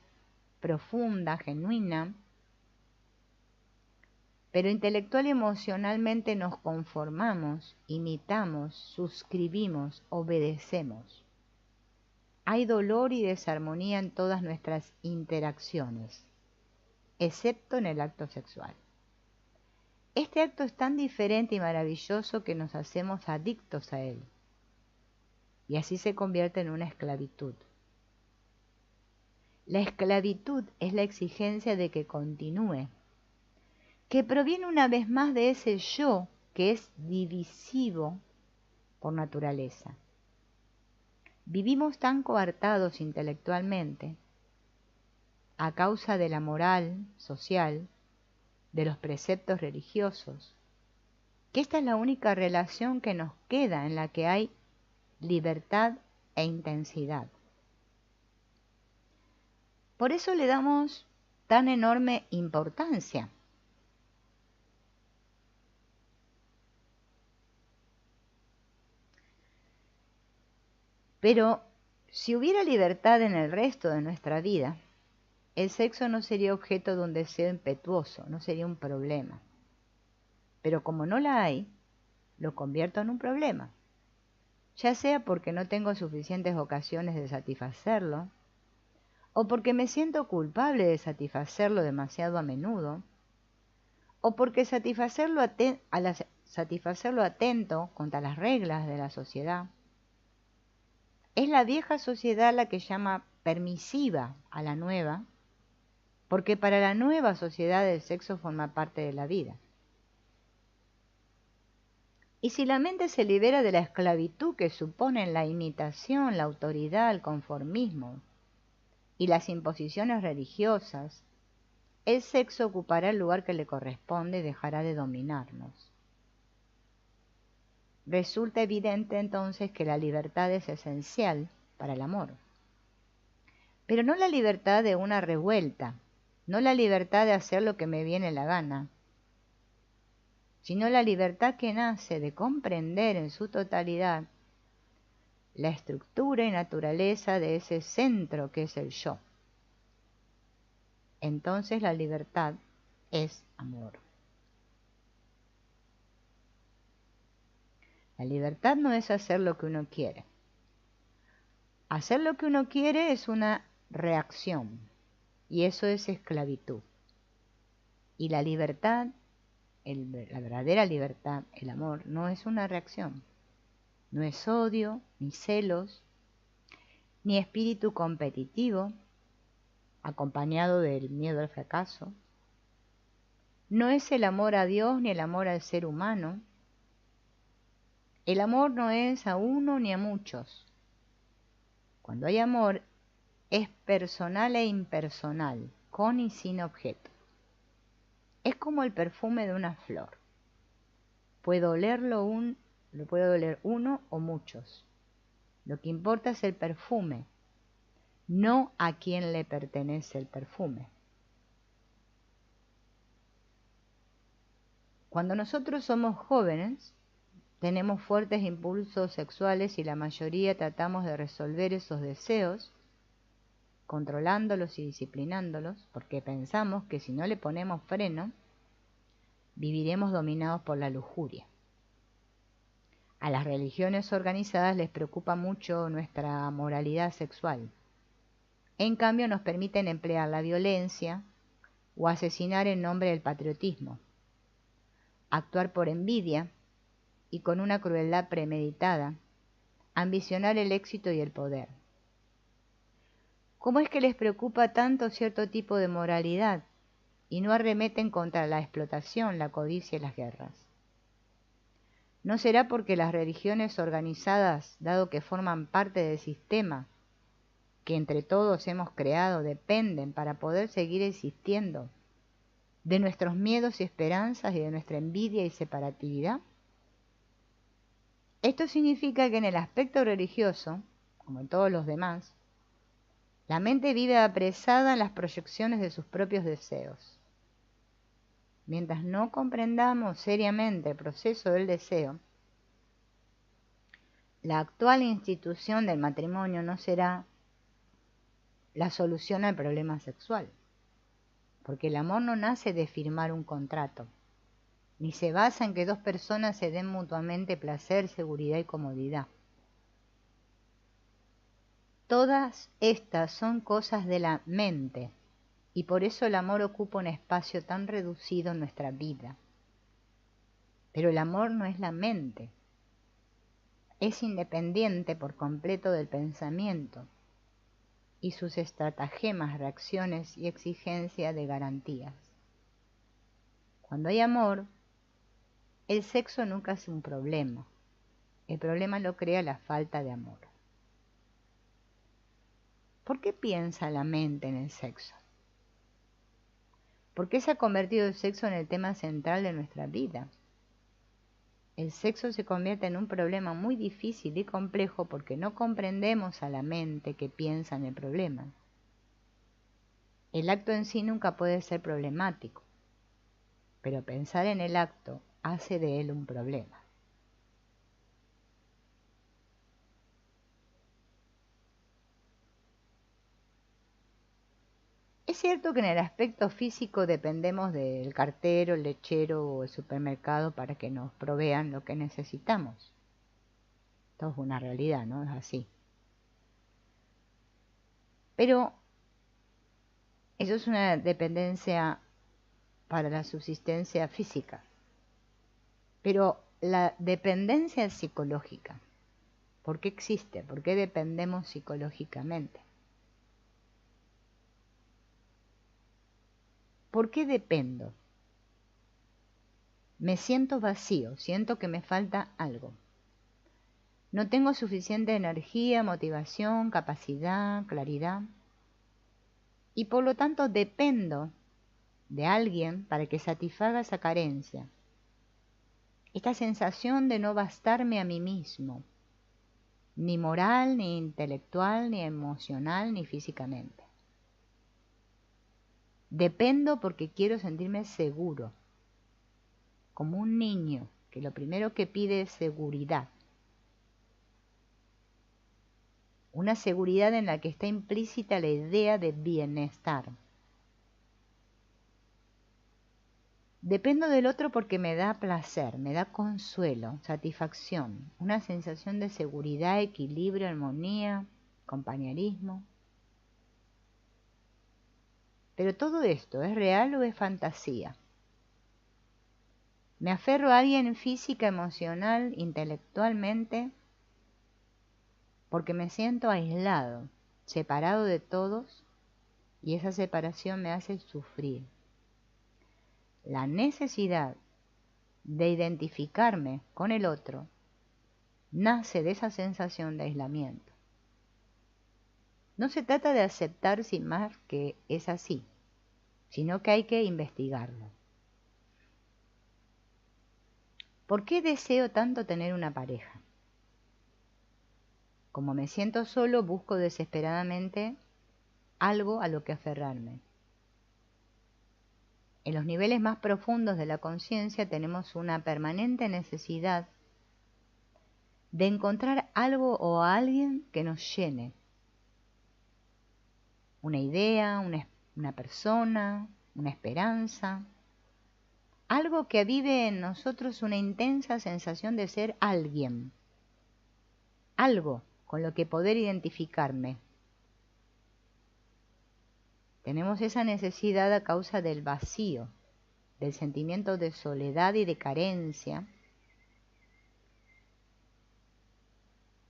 profunda, genuina, pero intelectual y emocionalmente nos conformamos, imitamos, suscribimos, obedecemos. Hay dolor y desarmonía en todas nuestras interacciones, excepto en el acto sexual. Este acto es tan diferente y maravilloso que nos hacemos adictos a él, y así se convierte en una esclavitud. La esclavitud es la exigencia de que continúe, que proviene una vez más de ese yo que es divisivo por naturaleza. Vivimos tan coartados intelectualmente a causa de la moral social, de los preceptos religiosos, que esta es la única relación que nos queda en la que hay libertad e intensidad. Por eso le damos tan enorme importancia. Pero si hubiera libertad en el resto de nuestra vida, el sexo no sería objeto de un deseo impetuoso, no sería un problema. Pero como no la hay, lo convierto en un problema, ya sea porque no tengo suficientes ocasiones de satisfacerlo, o porque me siento culpable de satisfacerlo demasiado a menudo, o porque satisfacerlo atento contra las reglas de la sociedad. Es la vieja sociedad la que llama permisiva a la nueva, porque para la nueva sociedad el sexo forma parte de la vida. Y si la mente se libera de la esclavitud que suponen la imitación, la autoridad, el conformismo y las imposiciones religiosas, el sexo ocupará el lugar que le corresponde y dejará de dominarnos. Resulta evidente entonces que la libertad es esencial para el amor. Pero no la libertad de una revuelta, no la libertad de hacer lo que me viene la gana, sino la libertad que nace de comprender en su totalidad la estructura y naturaleza de ese centro que es el yo. Entonces la libertad es amor. La libertad no es hacer lo que uno quiere. Hacer lo que uno quiere es una reacción, y eso es esclavitud. Y la libertad, la verdadera libertad, el amor, no es una reacción. No es odio, ni celos, ni espíritu competitivo, acompañado del miedo al fracaso. No es el amor a Dios ni el amor al ser humano. El amor no es a uno ni a muchos. Cuando hay amor, es personal e impersonal, con y sin objeto. Es como el perfume de una flor. Lo puede oler uno o muchos. Lo que importa es el perfume, no a quién le pertenece el perfume. Cuando nosotros somos jóvenes, tenemos fuertes impulsos sexuales y la mayoría tratamos de resolver esos deseos controlándolos y disciplinándolos, porque pensamos que si no le ponemos freno, viviremos dominados por la lujuria. A las religiones organizadas les preocupa mucho nuestra moralidad sexual. En cambio, nos permiten emplear la violencia o asesinar en nombre del patriotismo, actuar por envidia y con una crueldad premeditada, ambicionar el éxito y el poder. ¿Cómo es que les preocupa tanto cierto tipo de moralidad y no arremeten contra la explotación, la codicia y las guerras? ¿No será porque las religiones organizadas, dado que forman parte del sistema que entre todos hemos creado, dependen para poder seguir existiendo de nuestros miedos y esperanzas y de nuestra envidia y separatividad? Esto significa que en el aspecto religioso, como en todos los demás, la mente vive apresada en las proyecciones de sus propios deseos. Mientras no comprendamos seriamente el proceso del deseo, la actual institución del matrimonio no será la solución al problema sexual, porque el amor no nace de firmar un contrato, ni se basa en que dos personas se den mutuamente placer, seguridad y comodidad. Todas estas son cosas de la mente, y por eso el amor ocupa un espacio tan reducido en nuestra vida. Pero el amor no es la mente, es independiente por completo del pensamiento y sus estratagemas, reacciones y exigencia de garantías. Cuando hay amor, el sexo nunca es un problema. El problema lo crea la falta de amor. ¿Por qué piensa la mente en el sexo? ¿Por qué se ha convertido el sexo en el tema central de nuestra vida? El sexo se convierte en un problema muy difícil y complejo porque no comprendemos a la mente que piensa en el problema. El acto en sí nunca puede ser problemático, pero pensar en el acto hace de él un problema. Es cierto que en el aspecto físico dependemos del cartero, el lechero o el supermercado para que nos provean lo que necesitamos. Esto es una realidad, ¿no? Es así. Pero eso es una dependencia para la subsistencia física. Pero la dependencia es psicológica. ¿Por qué existe? ¿Por qué dependemos psicológicamente? ¿Por qué dependo? Me siento vacío, siento que me falta algo. No tengo suficiente energía, motivación, capacidad, claridad. Y por lo tanto dependo de alguien para que satisfaga esa carencia. Esta sensación de no bastarme a mí mismo, ni moral, ni intelectual, ni emocional, ni físicamente. Dependo porque quiero sentirme seguro, como un niño que lo primero que pide es seguridad. Una seguridad en la que está implícita la idea de bienestar. Dependo del otro porque me da placer, me da consuelo, satisfacción, una sensación de seguridad, equilibrio, armonía, compañerismo. Pero todo esto, ¿es real o es fantasía? Me aferro a alguien física, emocional, intelectualmente, porque me siento aislado, separado de todos, y esa separación me hace sufrir. La necesidad de identificarme con el otro nace de esa sensación de aislamiento. No se trata de aceptar sin más que es así, sino que hay que investigarlo. ¿Por qué deseo tanto tener una pareja? Como me siento solo, busco desesperadamente algo a lo que aferrarme. En los niveles más profundos de la conciencia tenemos una permanente necesidad de encontrar algo o a alguien que nos llene. Una idea, una persona, una esperanza. Algo que avive en nosotros una intensa sensación de ser alguien. Algo con lo que poder identificarme. Tenemos esa necesidad a causa del vacío, del sentimiento de soledad y de carencia.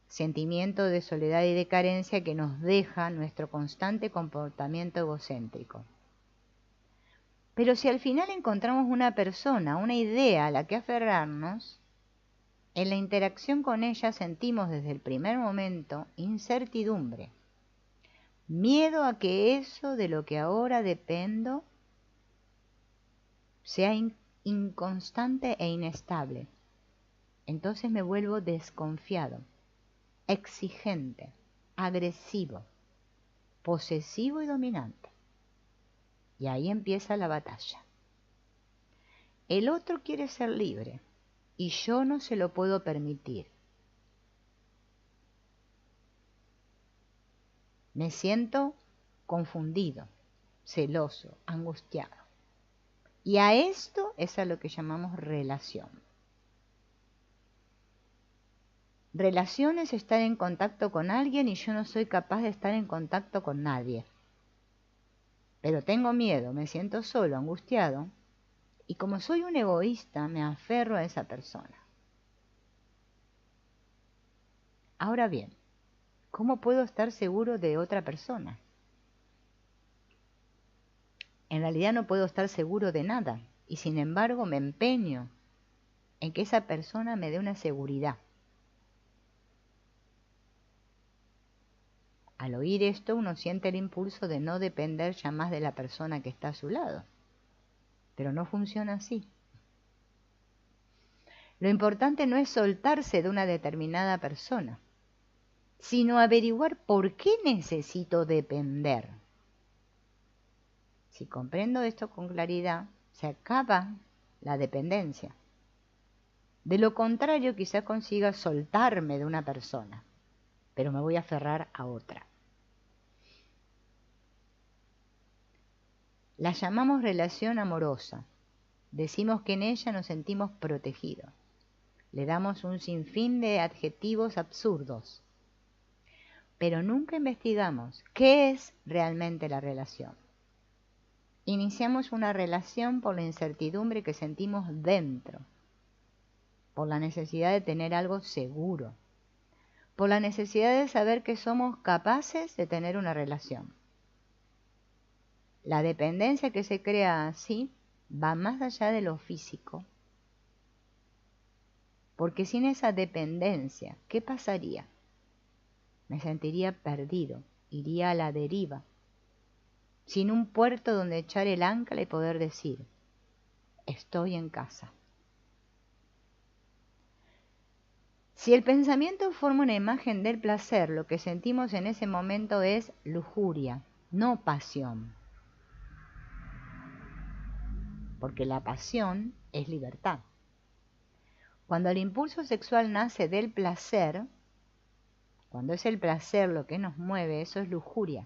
Sentimiento de soledad y de carencia que nos deja nuestro constante comportamiento egocéntrico. Pero si al final encontramos una persona, una idea a la que aferrarnos, en la interacción con ella sentimos desde el primer momento incertidumbre, miedo a que eso de lo que ahora dependo sea inconstante e inestable. Entonces me vuelvo desconfiado, exigente, agresivo, posesivo y dominante. Y ahí empieza la batalla. El otro quiere ser libre y yo no se lo puedo permitir. Me siento confundido, celoso, angustiado. Y a esto es a lo que llamamos relación. Relación es estar en contacto con alguien y yo no soy capaz de estar en contacto con nadie. Pero tengo miedo, me siento solo, angustiado, y como soy un egoísta, me aferro a esa persona. Ahora bien, ¿cómo puedo estar seguro de otra persona? En realidad no puedo estar seguro de nada, y sin embargo me empeño en que esa persona me dé una seguridad. Al oír esto, uno siente el impulso de no depender ya más de la persona que está a su lado. Pero no funciona así. Lo importante no es soltarse de una determinada persona, sino averiguar por qué necesito depender. Si comprendo esto con claridad, se acaba la dependencia. De lo contrario, quizá consiga soltarme de una persona, pero me voy a aferrar a otra. La llamamos relación amorosa. Decimos que en ella nos sentimos protegidos. Le damos un sinfín de adjetivos absurdos. Pero nunca investigamos qué es realmente la relación. Iniciamos una relación por la incertidumbre que sentimos dentro, por la necesidad de tener algo seguro, por la necesidad de saber que somos capaces de tener una relación. La dependencia que se crea así va más allá de lo físico Porque sin esa dependencia, ¿qué pasaría? Me sentiría perdido, iría a la deriva, sin un puerto donde echar el ancla y poder decir, estoy en casa. Si el pensamiento forma una imagen del placer, lo que sentimos en ese momento es lujuria, no pasión. Porque la pasión es libertad. Cuando el impulso sexual nace del placer, cuando es el placer lo que nos mueve, eso es lujuria.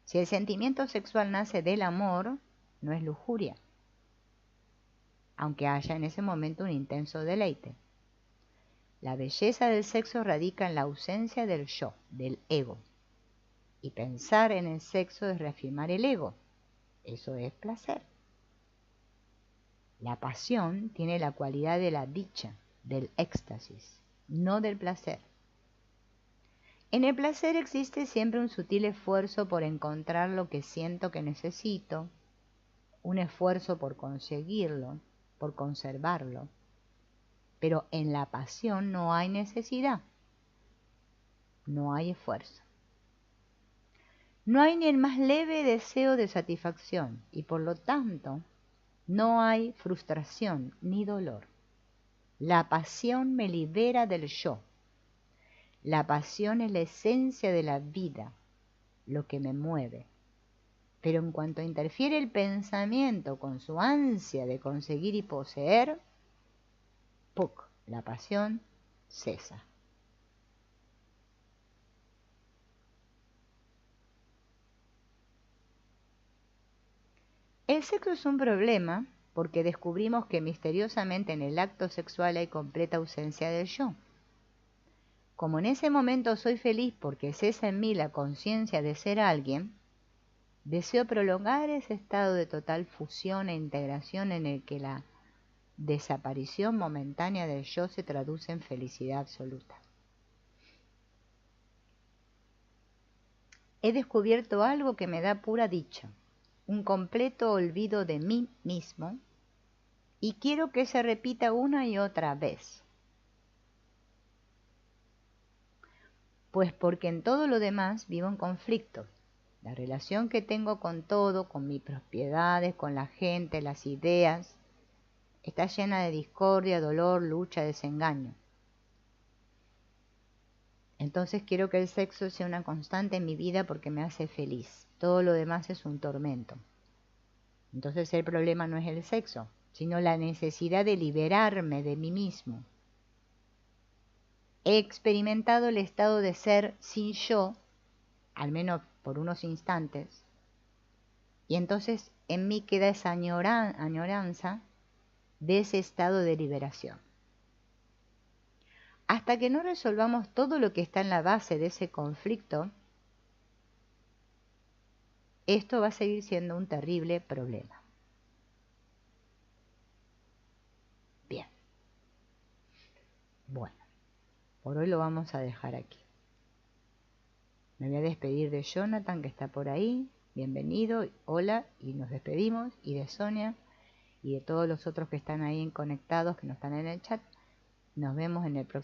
Si el sentimiento sexual nace del amor, no es lujuria, aunque haya en ese momento un intenso deleite. La belleza del sexo radica en la ausencia del yo, del ego. Y pensar en el sexo es reafirmar el ego. Eso es placer. La pasión tiene la cualidad de la dicha, del éxtasis, no del placer. En el placer existe siempre un sutil esfuerzo por encontrar lo que siento que necesito, un esfuerzo por conseguirlo, por conservarlo. Pero en la pasión no hay necesidad, no hay esfuerzo. No hay ni el más leve deseo de satisfacción y por lo tanto no hay frustración ni dolor. La pasión me libera del yo. La pasión es la esencia de la vida, lo que me mueve. Pero en cuanto interfiere el pensamiento con su ansia de conseguir y poseer, ¡puc!, la pasión cesa. El sexo es un problema porque descubrimos que misteriosamente en el acto sexual hay completa ausencia del yo. Como en ese momento soy feliz porque cesa en mí la conciencia de ser alguien, deseo prolongar ese estado de total fusión e integración en el que la desaparición momentánea del yo se traduce en felicidad absoluta. He descubierto algo que me da pura dicha, un completo olvido de mí mismo, y quiero que se repita una y otra vez. Pues porque en todo lo demás vivo en conflicto. La relación que tengo con todo, con mis propiedades, con la gente, las ideas, está llena de discordia, dolor, lucha, desengaño. Entonces quiero que el sexo sea una constante en mi vida porque me hace feliz. Todo lo demás es un tormento. Entonces el problema no es el sexo, sino la necesidad de liberarme de mí mismo. He experimentado el estado de ser sin yo, al menos por unos instantes, y entonces en mí queda esa añoranza de ese estado de liberación. Hasta que no resolvamos todo lo que está en la base de ese conflicto, esto va a seguir siendo un terrible problema. Bien. Bueno, por hoy lo vamos a dejar aquí. Me voy a despedir de Jonathan, que está por ahí. Bienvenido, hola, y nos despedimos. Y de Sonia y de todos los otros que están ahí conectados, que no están en el chat. Nos vemos en el próximo.